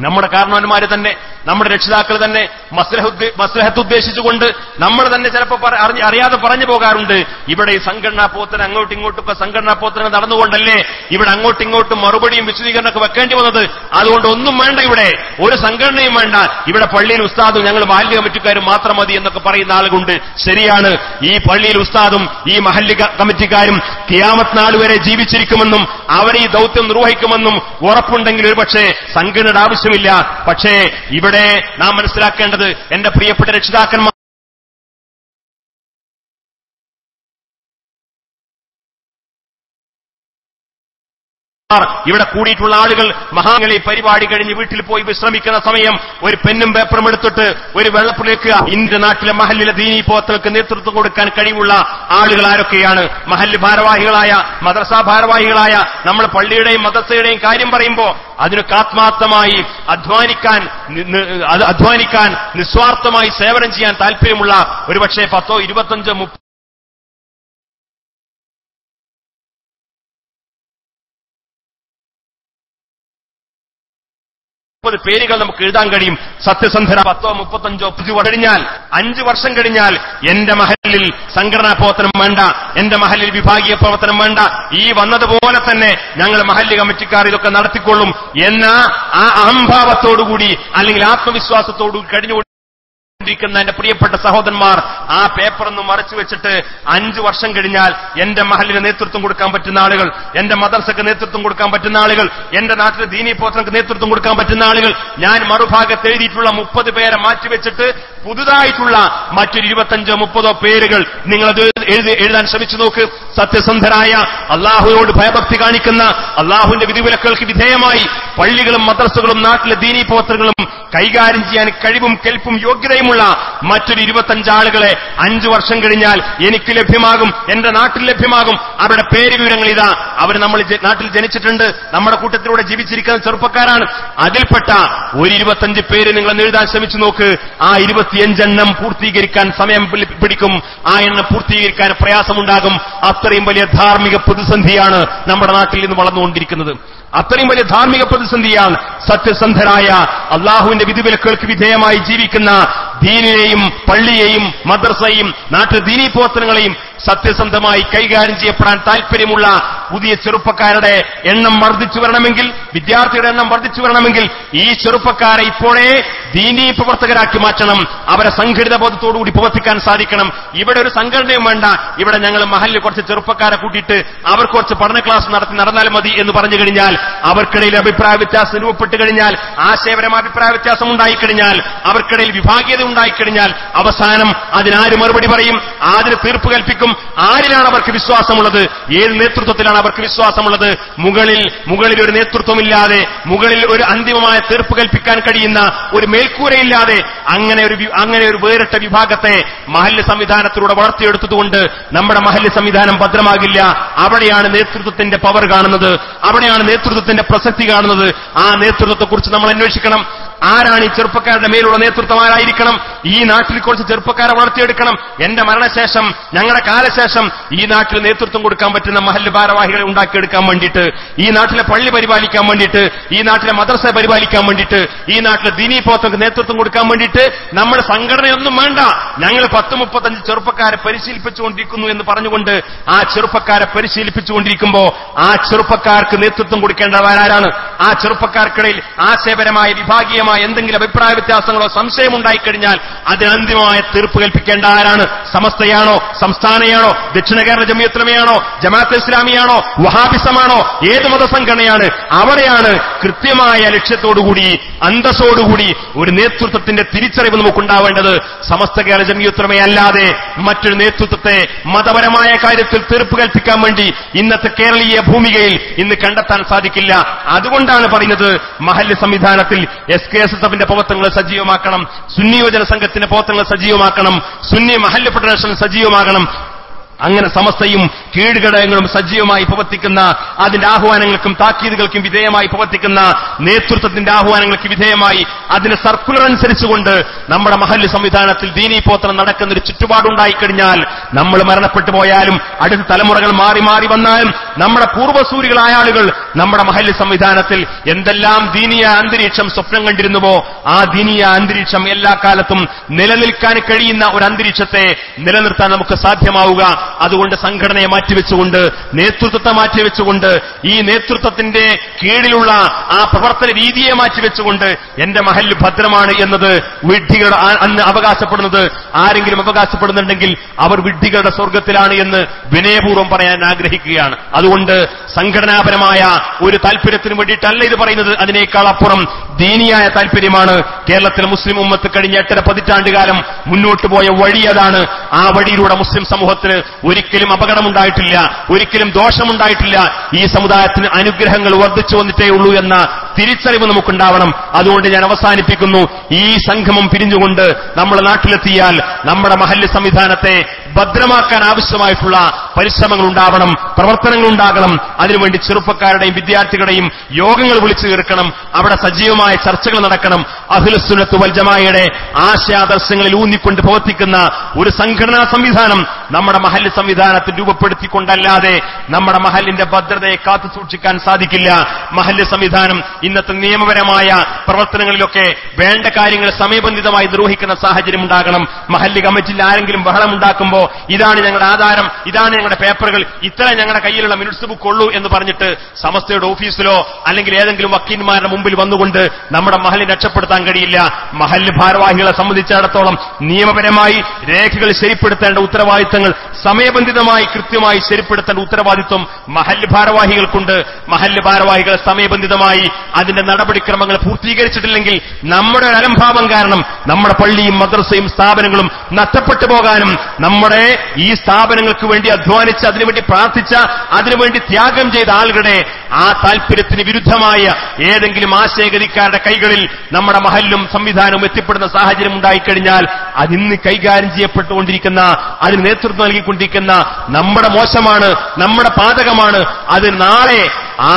നമ്മുടെ കാരണവന്മാര് തന്നെ, നമ്മുടെ രക്ഷിതാക്കൾ തന്നെ മസ്ലഹത്ത് ഉദ്ദേശിച്ചുകൊണ്ട് നമ്മൾ തന്നെ ചിലപ്പോൾ അറിയാതെ പറഞ്ഞു പോകാറുണ്ട്, ഇവിടെ ഈ സംഘടനാ പോത്തന അങ്ങോട്ടും ഇങ്ങോട്ടൊക്കെ സംഘടനാ പോത്തന നടന്നുകൊണ്ടല്ലേ ഇവിടെ അങ്ങോട്ടും ഇങ്ങോട്ടും മറുപടിയും വിശദീകരണമൊക്കെ വെക്കേണ്ടി വന്നത്, അതുകൊണ്ട് ഒന്നും വേണ്ട, ഇവിടെ ഒരു സംഘടനയും വേണ്ട, ഇവിടെ പള്ളിയിൽ ഉസ്താദും ഞങ്ങൾ മഹല്ല് കമ്മിറ്റിക്കാരും മാത്രം മതി എന്നൊക്കെ പറയുന്ന ആളുകളുണ്ട്. ശരിയാണ്, ഈ പള്ളിയിൽ ഉസ്താദും ഈ മഹല്ല് കമ്മിറ്റിക്കാരും ഖിയാമത്ത് നാൾ വരെ ജീവിച്ചിരിക്കുമെന്നും അവർ ഈ ദൌത്യം നിർവഹിക്കുമെന്നും ഉറപ്പുണ്ടെങ്കിൽ ഒരുപക്ഷെ സംഘടനയുടെ ആവശ്യമില്ല. പക്ഷേ ഇവിടെ നാം മനസ്സിലാക്കേണ്ടത്, എന്റെ പ്രിയപ്പെട്ട രക്ഷിതാക്കന്മാർ ഇവിടെ കൂടിയിട്ടുള്ള ആളുകൾ മഹാങ്ങളെ പരിപാടി കഴിഞ്ഞ് വീട്ടിൽ പോയി വിശ്രമിക്കുന്ന സമയം ഒരു പെന്നും പേപ്പറും എടുത്തിട്ട് ഒരു വെള്ളപ്പിലേക്ക് ഇന്ത്യ നാട്ടിലെ മഹല്ലിലെ ദീനീ പ്രവർത്തകർക്ക് നേതൃത്വം കൊടുക്കാൻ കഴിവുള്ള ആളുകൾ ആരൊക്കെയാണ്? മഹല്ല് ഭാരവാഹികളായ, മദ്രസ ഭാരവാഹികളായ, നമ്മൾ പള്ളിയുടെയും മദ്രസയുടെയും കാര്യം പറയുമ്പോൾ അതിനൊക്കെ ആത്മാർത്ഥമായി അധ്വാനിക്കാൻ നിസ്വാർത്ഥമായി സേവനം ചെയ്യാൻ താല്പര്യമുള്ള ഒരുപക്ഷെ 10, 25, 30 പേരുകൾ നമുക്ക് എഴുതാൻ കഴിയും. സത്യസന്ധര 10, 35 കഴിഞ്ഞാൽ 5 വർഷം കഴിഞ്ഞാൽ എന്റെ മഹല്ലിൽ സംഘടനാ പ്രവർത്തനം വേണ്ട, എന്റെ മഹല്ലിൽ വിഭാഗീയ പ്രവർത്തനം വേണ്ട, ഈ വന്നതുപോലെ തന്നെ ഞങ്ങൾ മഹല്ല് കമ്മിറ്റിക്കാർ ഇതൊക്കെ നടത്തിക്കൊള്ളും എന്ന ആ അഹംഭാവത്തോടുകൂടി അല്ലെങ്കിൽ ആത്മവിശ്വാസത്തോടുകൂടി കഴിഞ്ഞുകൊണ്ടിരിക്കുന്ന എന്റെ പ്രിയപ്പെട്ട സഹോദരന്മാർ ആ പേപ്പറൊന്ന് മറച്ചു വെച്ചിട്ട് 5 വർഷം കഴിഞ്ഞാൽ എന്റെ മഹല്ലിന് നേതൃത്വം കൊടുക്കാൻ പറ്റുന്ന ആളുകൾ, എന്റെ മദ്രസക്ക് നേതൃത്വം കൊടുക്കാൻ പറ്റുന്ന ആളുകൾ, എന്റെ നാട്ടിലെ ദീനീ പ്രവർത്തനങ്ങൾക്ക് നേതൃത്വം കൊടുക്കാൻ പറ്റുന്ന ആളുകൾ, ഞാൻ മറുഭാഗത്ത് എഴുതിയിട്ടുള്ള 30 പേരെ മാറ്റിവെച്ചിട്ട് പുതുതായിട്ടുള്ള മറ്റൊരു 25, 30 പേരുകൾ നിങ്ങളത് എഴുതാൻ ശ്രമിച്ചു നോക്ക്. സത്യസന്ധരായ, അള്ളാഹുവോട് ഭയഭക്തി കാണിക്കുന്ന, അള്ളാഹുവിന്റെ വിധിവിലക്കുകൾക്ക് വിധേയമായി പള്ളികളും മദ്രസകളും നാട്ടിലെ ദീനീ പ്രവർത്തനങ്ങളും കൈകാര്യം ചെയ്യാൻ കഴിവും കെൽപ്പും യോഗ്യതയുമുള്ള മറ്റൊരു 25 ആളുകളെ 5 വർഷം കഴിഞ്ഞാൽ എനിക്ക് ലഭ്യമാകും, എന്റെ നാട്ടിൽ ലഭ്യമാകും. അവരുടെ പേര് വിവരങ്ങൾ ഇതാ, അവർ നമ്മൾ നാട്ടിൽ ജനിച്ചിട്ടുണ്ട്, നമ്മുടെ കൂട്ടത്തിലൂടെ ജീവിച്ചിരിക്കുന്ന ചെറുപ്പക്കാരാണ്. അതിൽപ്പെട്ട ഒരു 25 പേര് നിങ്ങൾ എഴുതാൻ ശ്രമിച്ചു നോക്ക്. ആ 25 എണ്ണം പൂർത്തീകരിക്കാൻ സമയം പിടിക്കും, ആ എണ്ണം പൂർത്തീകരിക്കാൻ പ്രയാസമുണ്ടാകും. അത്രയും വലിയ ധാർമ്മിക പ്രതിസന്ധിയാണ് നമ്മുടെ നാട്ടിൽ നിന്ന് വളർന്നുകൊണ്ടിരിക്കുന്നത്. അത്രയും വലിയ ധാർമ്മിക പ്രതിസന്ധിയാണ്. സത്യസന്ധരായ, അള്ളാഹുവിന്റെ വിധിവിലക്കുകൾക്ക് വിധേയമായി ജീവിക്കുന്ന ദീനിനെയും പള്ളിയെയും മദ്രസയെയും നാട്ടിലെ ദീനീ പ്രവർത്തനങ്ങളെയും സത്യസന്ധമായി കൈകാര്യം ചെയ്യപ്പെടാൻ താല്പര്യമുള്ള പുതിയ ചെറുപ്പക്കാരുടെ എണ്ണം വർദ്ധിച്ചു വരണമെങ്കിൽ, വിദ്യാർത്ഥിയുടെ എണ്ണം വർദ്ധിച്ചു വരണമെങ്കിൽ ഈ ചെറുപ്പക്കാരെ ഇപ്പോഴേ ദീനീ പ്രവർത്തകരാക്കി മാറ്റണം. അവരെ സംഘടിത ബോധത്തോടുകൂടി പ്രവർത്തിക്കാൻ സാധിക്കണം. ഇവിടെ ഒരു സംഘടനയും വേണ്ട. ഇവിടെ ഞങ്ങൾ മഹല്ലിൽ കുറച്ച് ചെറുപ്പക്കാരെ കൂട്ടിയിട്ട് അവർ കുറച്ച് പഠന ക്ലാസ് നടന്നാൽ മതി എന്ന് പറഞ്ഞു കഴിഞ്ഞാൽ, അവർക്കിടയിൽ അഭിപ്രായ വ്യത്യാസം രൂപപ്പെട്ട് കഴിഞ്ഞാൽ, ആശയപരമായ അഭിപ്രായ വ്യത്യാസം ഉണ്ടായിക്കഴിഞ്ഞാൽ, അവർക്കിടയിൽ വിഭാഗീയത ഉണ്ടായിക്കഴിഞ്ഞാൽ അവസാനം അതിനാര് മറുപടി പറയും? ആരിന് തീർപ്പ് കൽപ്പിക്കും? ആരിലാണ് അവർക്ക് വിശ്വാസമുള്ളത്? ഏത് നേതൃത്വത്തിലാണ് അവർക്ക് വിശ്വാസമുള്ളത്? മുകളിൽ ഒരു നേതൃത്വമില്ലാതെ, മുകളിൽ ഒരു അന്തിമമായ തീർപ്പ് കൽപ്പിക്കാൻ കഴിയുന്ന ഒരു മേൽക്കൂരയില്ലാതെ അങ്ങനെ ഒരു വേറിട്ട വിഭാഗത്തെ മഹല്ല് സംവിധാനത്തിലൂടെ വളർത്തിയെടുത്തതുകൊണ്ട് നമ്മുടെ മഹല്ല് സംവിധാനം ഭദ്രമാകില്ല. അവിടെയാണ് നേതൃത്വത്തിന്റെ പവർ കാണുന്നത്, അവിടെയാണ് നേതൃത്വത്തിന്റെ പ്രസക്തി കാണുന്നത്. ആ നേതൃത്വത്തെക്കുറിച്ച് നമ്മൾ അന്വേഷിക്കണം. ആരാണ് ഈ ചെറുപ്പക്കാരുടെ മേലുള്ള നേതൃത്വം? ആരായിരിക്കണം? ഈ നാട്ടിൽ കുറച്ച് ചെറുപ്പക്കാരെ വളർത്തിയെടുക്കണം. എന്റെ മരണശേഷം, ഞങ്ങളുടെ കാലശേഷം ഈ നാട്ടിൽ നേതൃത്വം കൊടുക്കാൻ പറ്റുന്ന മഹല്ല് ഭാരവാഹികളെ ഉണ്ടാക്കിയെടുക്കാൻ വേണ്ടിയിട്ട്, ഈ നാട്ടിലെ പള്ളി പരിപാലിക്കാൻ വേണ്ടിയിട്ട്, ഈ നാട്ടിലെ മദ്രസ പരിപാലിക്കാൻ വേണ്ടിയിട്ട്, ഈ നാട്ടിലെ ദീനീ പ്രവർത്തകർക്ക് നേതൃത്വം കൊടുക്കാൻ വേണ്ടിയിട്ട് നമ്മുടെ സംഘടനയൊന്നും വേണ്ട. ഞങ്ങൾ 10-35 ചെറുപ്പക്കാരെ പരിശീലിപ്പിച്ചുകൊണ്ടിരിക്കുന്നു എന്ന് പറഞ്ഞുകൊണ്ട് ആ ചെറുപ്പക്കാരെ പരിശീലിപ്പിച്ചുകൊണ്ടിരിക്കുമ്പോൾ ആ ചെറുപ്പക്കാർക്ക് നേതൃത്വം കൊടുക്കേണ്ടവരാരാണ്? ആ ചെറുപ്പക്കാർക്കിടയിൽ ആശയപരമായ വിഭാഗീയമായ എന്തെങ്കിലും അഭിപ്രായ വ്യത്യാസങ്ങളോ സംശയമുണ്ടായിക്കഴിഞ്ഞാൽ അതിന് അന്തിമമായ തീർപ്പ് കൽപ്പിക്കേണ്ട ആരാണ്? സമസ്തയാണോ? സംസ്ഥാനയാണോ? ദക്ഷിണ കേരള ജമിയത്തുൽ ഉലമയാണോ? ജമാഅത്തെ ഇസ്ലാമിയാണോ? വഹാബിസമാണോ? ഏത് മതസംഘടനയാണ്? അവിടെയാണ് കൃത്യമായ ലക്ഷ്യത്തോടുകൂടി, അന്തസ്സോടുകൂടി ഒരു നേതൃത്വത്തിന്റെ തിരിച്ചറിവ് നമുക്കുണ്ടാവേണ്ടത്. സമസ്ത കേരള ജമിയത്തുൽ ഉലമയല്ലാതെ മറ്റൊരു നേതൃത്വത്തെ മതപരമായ കാര്യത്തിൽ തീർപ്പ് കൽപ്പിക്കാൻ വേണ്ടി ഇന്നത്തെ കേരളീയ ഭൂമികയിൽ ഇന്ന് കണ്ടെത്താൻ സാധിക്കില്ല. അതുകൊണ്ടാണ് പറയുന്നത്, മഹല്ല് സംവിധാനത്തിൽ SKSSF-ന്റെ പ്രവർത്തനങ്ങൾ സജീവമാക്കണം, സുന്നി യുവജന സംഘത്തിന്റെ പ്രവർത്തനങ്ങൾ സജീവമാക്കണം, സുന്നി മഹല്ല് ഫെഡറേഷൻ സജീവമാകണം. അങ്ങനെ സമസ്തയും കീഴ്ഘടകങ്ങളും സജീവമായി പ്രവർത്തിക്കുന്ന, അതിന്റെ ആഹ്വാനങ്ങൾക്കും താക്കീതുകൾക്കും വിധേയമായി പ്രവർത്തിക്കുന്ന നേതൃത്വത്തിന്റെ ആഹ്വാനങ്ങൾക്ക് വിധേയമായി അതിന് സർക്കുലർ അനുസരിച്ചുകൊണ്ട് നമ്മുടെ മഹല്ല് സംവിധാനത്തിൽ ദീനീ പ്രവർത്തനം നടക്കുന്നൊരു ചുറ്റുപാടുണ്ടായിക്കഴിഞ്ഞാൽ, നമ്മൾ മരണപ്പെട്ടു പോയാലും അടുത്ത തലമുറകൾ മാറി മാറി വന്നാലും നമ്മുടെ പൂർവ്വസൂരികളായ ആളുകൾ നമ്മുടെ മഹല്ല് സംവിധാനത്തിൽ എന്തെല്ലാം ദീനീയ അന്തരീക്ഷം സ്വപ്നം കണ്ടിരുന്നുവോ ആ ദീനീയ അന്തരീക്ഷം എല്ലാ കാലത്തും നിലനിൽക്കാൻ കഴിയുന്ന ഒരു അന്തരീക്ഷത്തെ നിലനിർത്താൻ നമുക്ക് സാധ്യമാവുക. അതുകൊണ്ട് സംഘടനയെ മാറ്റിവെച്ചുകൊണ്ട്, നേതൃത്വത്തെ മാറ്റിവെച്ചുകൊണ്ട്, ഈ നേതൃത്വത്തിന്റെ കീഴിലുള്ള ആ പ്രവർത്തന രീതിയെ മാറ്റിവെച്ചുകൊണ്ട് എന്റെ മഹല്ല് ഭദ്രമാണ് എന്നത് വിഡ്ഢികളുടെ അന്ന് അവകാശപ്പെടുന്നത്, ആരെങ്കിലും അവകാശപ്പെടുന്നുണ്ടെങ്കിൽ അവർ വിഡ്ഢികളുടെ സ്വർഗത്തിലാണ് എന്ന് വിനയപൂർവ്വം പറയാൻ ആഗ്രഹിക്കുകയാണ്. അതുകൊണ്ട് സംഘടനാപരമായ ഒരു താല്പര്യത്തിന് വേണ്ടിയിട്ടല്ല ഇത് പറയുന്നത്. അതിനേക്കാൾ അപ്പുറം ദീനിയായ താല്പര്യമാണ്. കേരളത്തിലെ മുസ്ലിം ഉമ്മത്ത് കഴിഞ്ഞ 8 പതിറ്റാണ്ടുകാലം മുന്നോട്ട് പോയ വഴി അതാണ്. ആ വഴിയിലൂടെ മുസ്ലിം സമൂഹത്തിന് ഒരിക്കലും അപകടമുണ്ടായിട്ടില്ല, ഒരിക്കലും ദോഷമുണ്ടായിട്ടില്ല. ഈ സമുദായത്തിന് അനുഗ്രഹങ്ങൾ വർദ്ധിച്ചു വന്നിട്ടേ ഉള്ളൂ എന്ന തിരിച്ചറിവ് നമുക്കുണ്ടാവണം. അതുകൊണ്ട് ഞാൻ അവസാനിപ്പിക്കുന്നു. ഈ സംഗമം പിരിഞ്ഞുകൊണ്ട് നമ്മൾ നാട്ടിലെത്തിയാൽ നമ്മുടെ മഹല്ല് സംവിധാനത്തെ ഭദ്രമാക്കാൻ ആവശ്യമായിട്ടുള്ള പരിശ്രമങ്ങൾ ഉണ്ടാവണം, പ്രവർത്തനങ്ങൾ ഉണ്ടാകണം. അതിനുവേണ്ടി ചെറുപ്പക്കാരുടെയും വിദ്യാർത്ഥികളുടെയും യോഗങ്ങൾ വിളിച്ചു ചേർക്കണം. അവിടെ സജീവമായ ചർച്ചകൾ നടക്കണം. അഹ്ലുസുന്നത്ത് വൽ ജമാഅയുടെ ആശയാദർശങ്ങളിൽ ഊന്നിക്കൊണ്ട് പ്രവർത്തിക്കുന്ന ഒരു സംഘടനാ സംവിധാനം നമ്മുടെ മഹല്ല് സംവിധാനത്തിൽ രൂപപ്പെടുത്തിക്കൊണ്ടല്ലാതെ നമ്മുടെ മഹല്ലിന്റെ ഭദ്രതയെ കാത്തു സൂക്ഷിക്കാൻ സാധിക്കില്ല. മഹല്ല് സംവിധാനം ഇന്നത്തെ നിയമപരമായ പ്രവർത്തനങ്ങളിലൊക്കെ വേണ്ട കാര്യങ്ങൾ സമയബന്ധിതമായി നിർവഹിക്കുന്ന സാഹചര്യം ഉണ്ടാകണം. മഹല്ല് കമ്മിറ്റിയിൽ ആരെങ്കിലും ബഹളമുണ്ടാക്കുമ്പോൾ ഇതാണ് ഞങ്ങളുടെ ആധാരം, ഇതാണ് ഞങ്ങളുടെ പേപ്പറുകൾ, ഇത്ര ഞങ്ങളുടെ കയ്യിലുള്ള മിനിറ്റ്സ് ബുക്ക് ഉള്ളൂ എന്ന് പറഞ്ഞിട്ട് സമസ്തയുടെ ഓഫീസിലോ അല്ലെങ്കിൽ ഏതെങ്കിലും വക്കീൽമാരുടെ മുമ്പിൽ വന്നുകൊണ്ട് നമ്മുടെ മഹല്ലിനെ രക്ഷപ്പെടുത്താൻ കഴിയില്ല. മഹല്ല് ഭാരവാഹികളെ സംബന്ധിച്ചിടത്തോളം നിയമപരമായി രേഖകൾ ശരിപ്പെടുത്തേണ്ട ഉത്തരവാദിത്തങ്ങൾ സമയബന്ധിതമായി കൃത്യമായി ശരിപ്പെടുത്തേണ്ട ഉത്തരവാദിത്വം മഹല്ല് ഭാരവാഹികൾക്കുണ്ട്. മഹല്ല് ഭാരവാഹികൾ സമയബന്ധിതമായി അതിന്റെ നടപടിക്രമങ്ങൾ പൂർത്തീകരിച്ചിട്ടില്ലെങ്കിൽ നമ്മുടെ ഒരു അലംഭാവം കാരണം നമ്മുടെ പള്ളിയും മദ്രസയും സ്ഥാപനങ്ങളും നഷ്ടപ്പെട്ടു പോകാനും, നമ്മുടെ ഈ സ്ഥാപനങ്ങൾക്ക് വേണ്ടി അധ്വാനിച്ച, അതിനുവേണ്ടി പ്രാർത്ഥിച്ച, അതിനുവേണ്ടി ത്യാഗം ചെയ്ത ആളുകളുടെ ആ താല്പര്യത്തിന് വിരുദ്ധമായ ഏതെങ്കിലും ആശയഗതിക്കാരുടെ കൈകളിൽ നമ്മുടെ മഹല്ലും സംവിധാനവും എത്തിപ്പെടുന്ന സാഹചര്യം ഉണ്ടായിക്കഴിഞ്ഞാൽ അതിന്ന് കൈകാര്യം ചെയ്യപ്പെട്ടുകൊണ്ടിരിക്കുന്ന, അതിന് നേതൃത്വം നൽകിക്കൊണ്ടിരിക്കുന്ന നമ്മുടെ മോശമാണ്, നമ്മുടെ പാതകമാണ്. അത് നാളെ ആ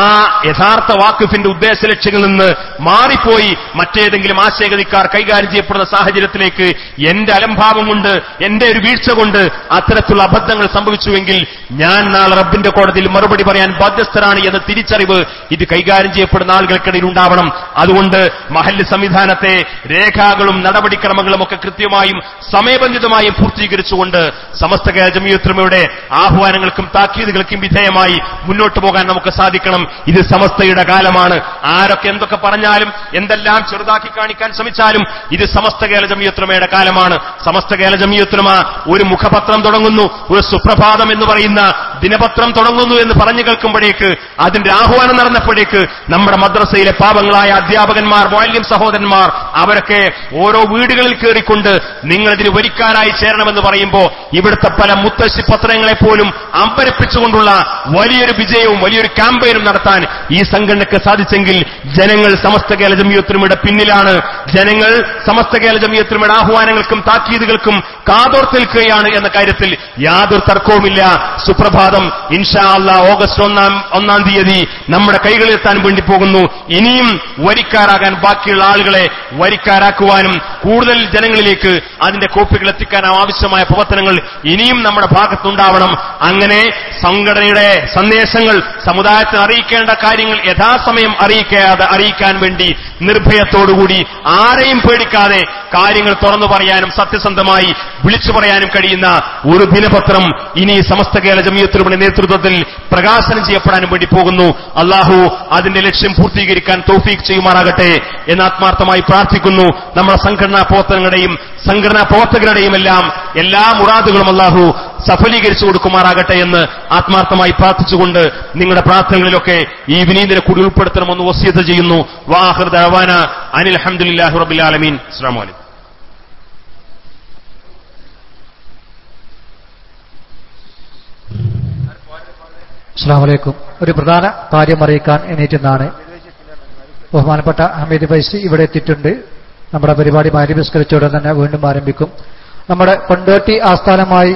യഥാർത്ഥ വാക്കിഫിന്റെ ഉദ്ദേശ ലക്ഷ്യങ്ങളിൽ നിന്ന് മാറിപ്പോയി മറ്റേതെങ്കിലും ആശയഗതിക്കാർ കൈകാര്യം ചെയ്യപ്പെടുന്ന സാഹചര്യത്തിലേക്ക് എന്റെ അലംഭാവം കൊണ്ട്, എന്റെ ഒരു വീഴ്ച കൊണ്ട് അത്തരത്തിലുള്ള അബദ്ധങ്ങൾ സംഭവിച്ചുവെങ്കിൽ ഞാൻ നാളെ റബ്ബിന്റെ കോടതിയിൽ മറുപടി പറയാൻ ബാധ്യസ്ഥരാണ് എന്ന തിരിച്ചറിവ് ഇത് കൈകാര്യം ചെയ്യപ്പെടുന്ന ആളുകൾക്കിടയിൽ ഉണ്ടാവണം. അതുകൊണ്ട് മഹല്ല് സംവിധാനത്തെ രേഖകളും നടപടിക്രമങ്ങളും ഒക്കെ കൃത്യമായും സമയബന്ധിതമായും പൂർത്തീകരിച്ചുകൊണ്ട് സമസ്ത കേരള ജംഇയ്യത്തുൽ ഉലമയുടെ ആഹ്വാനങ്ങൾക്കും താക്കീതുകൾക്കും വിധേയമായി മുന്നോട്ട് പോകാൻ നമുക്ക് സാധിക്കണം. ഇത് സമസ്തയുടെ കാലമാണ്. ആരൊക്കെ എന്തൊക്കെ പറഞ്ഞാലും എന്തെല്ലാം ചെറുതാക്കി കാണിക്കാൻ ശ്രമിച്ചാലും ഇത് സമസ്ത കേരള ജംഇയ്യത്തുൽ ഉലമയുടെ കാലമാണ്. സമസ്ത കേരള ജംഇയ്യത്തുൽ ഉലമ ഒരു മുഖപത്രം തുടങ്ങുന്നു, ഒരു സുപ്രഭാതം എന്ന് പറയുന്ന ദിനപത്രം തുടങ്ങുന്നു എന്ന് പറഞ്ഞു കേൾക്കുമ്പോഴേക്ക്, അതിന്റെ ആഹ്വാനം നടന്നപ്പോഴേക്ക് നമ്മുടെ മദ്രസയിലെ പാവങ്ങളായ അധ്യാപകന്മാർ, മുഅല്ലിം സഹോദരന്മാർ അവരൊക്കെ ഓരോ വീടുകളിൽ കയറിക്കൊണ്ട് നിങ്ങളിതിന് വരിക്കാരായി ചേരണമെന്ന് പറയുമ്പോൾ ഇവിടുത്തെ പല മുത്തശ്ശി പത്രങ്ങളെ പോലും അമ്പരപ്പിച്ചുകൊണ്ടുള്ള വലിയൊരു വിജയവും വലിയൊരു ക്യാമ്പയിനും നടത്താൻ ഈ സംഘടനയ്ക്ക് സാധിച്ചെങ്കിൽ ജനങ്ങൾ സമസ്ത കേരള ജംഇയ്യത്തുൽ ഉലമയുടെ പിന്നിലാണ്. ജനങ്ങൾ സമസ്ത കേരള ജംഇയ്യത്തുൽ ഉലമയുടെ ആഹ്വാനങ്ങൾക്കും താക്കീതുകൾക്കും കാതോർത്തിൽക്കുകയാണ് എന്ന കാര്യത്തിൽ യാതൊരു തർക്കവുമില്ല. സുപ്രഭാതം ഇൻഷാ അല്ലാഹ് ഓഗസ്റ്റ് 1-ാം തീയതി നമ്മുടെ കൈകളിലെത്താൻ വേണ്ടി പോകുന്നു. ഇനിയും വരിക്കാരാകാൻ ബാക്കിയുള്ള ആളുകളെ വരിക്കാരാക്കുവാനും കൂടുതൽ ജനങ്ങളിലേക്ക് അതിന്റെ കോപ്പികൾ എത്തിക്കാനും ആവശ്യമായ പ്രവർത്തനങ്ങൾ ഇനിയും നമ്മുടെ ഭാഗത്തുണ്ടാവണം. അങ്ങനെ സംഘടനയുടെ സന്ദേശങ്ങൾ സമുദായത്തിന് അറിയിക്കേണ്ട കാര്യങ്ങൾ യഥാസമയം അറിയിക്കാൻ വേണ്ടി നിർഭയത്തോടുകൂടി ആരെയും പേടിക്കാതെ കാര്യങ്ങൾ തുറന്നു പറയാനും സത്യസന്ധമായി വിളിച്ചു പറയാനും കഴിയുന്ന ഒരു ദിനപത്രം ഇനി സമസ്ത കേരള ജംഇയ്യത്തുൽ ഉലമയുടെ നേതൃത്വത്തിൽ പ്രകാശനം ചെയ്യപ്പെടാനും വേണ്ടി പോകുന്നു. അല്ലാഹു അതിന്റെ ലക്ഷ്യം പൂർത്തീകരിക്കാൻ തൗഫീഖ് ചെയ്യുമാറാകട്ടെ എന്ന് ആത്മാർത്ഥമായി പ്രാർത്ഥിക്കുന്നു. നമ്മുടെ സംഘടനാ പ്രവർത്തനങ്ങളുടെയും സംഘടനാ പ്രവർത്തകരുടെയും എല്ലാ മുറാദുകളും അല്ലാഹു സഫലീകരിച്ചു കൊടുക്കുമാറാകട്ടെ എന്ന് ആത്മാർത്ഥമായി പ്രാർത്ഥിച്ചുകൊണ്ട് നിങ്ങളുടെ പ്രാർത്ഥനകളിലൊക്കെ ഈ വിനീതനെ കൂടി ഉൾപ്പെടുത്തണമെന്ന് വസിയത്ത് ചെയ്യുന്നു. വാഖിറു ദഅവാന അനിൽ ഹംദുലില്ലാഹി റബ്ബിൽ ആലമീൻ. അസ്സലാമു അലൈക്കും. അസ്സലാമു അലൈക്കും. ഒരു പ്രധാന കാര്യം അറിയിക്കാൻ എണീറ്റുന്നതാണ്. ബഹുമാനപ്പെട്ട ഹമീദ് ഫൈസി ഇവിടെ എത്തിയിട്ടുണ്ട്. നമ്മുടെ പരിപാടി മഗ്‌രിബ് നിസ്കരിച്ച ഉടൻ തന്നെ വീണ്ടും ആരംഭിക്കും. നമ്മുടെ കൊണ്ടോട്ടി ആസ്ഥാനമായി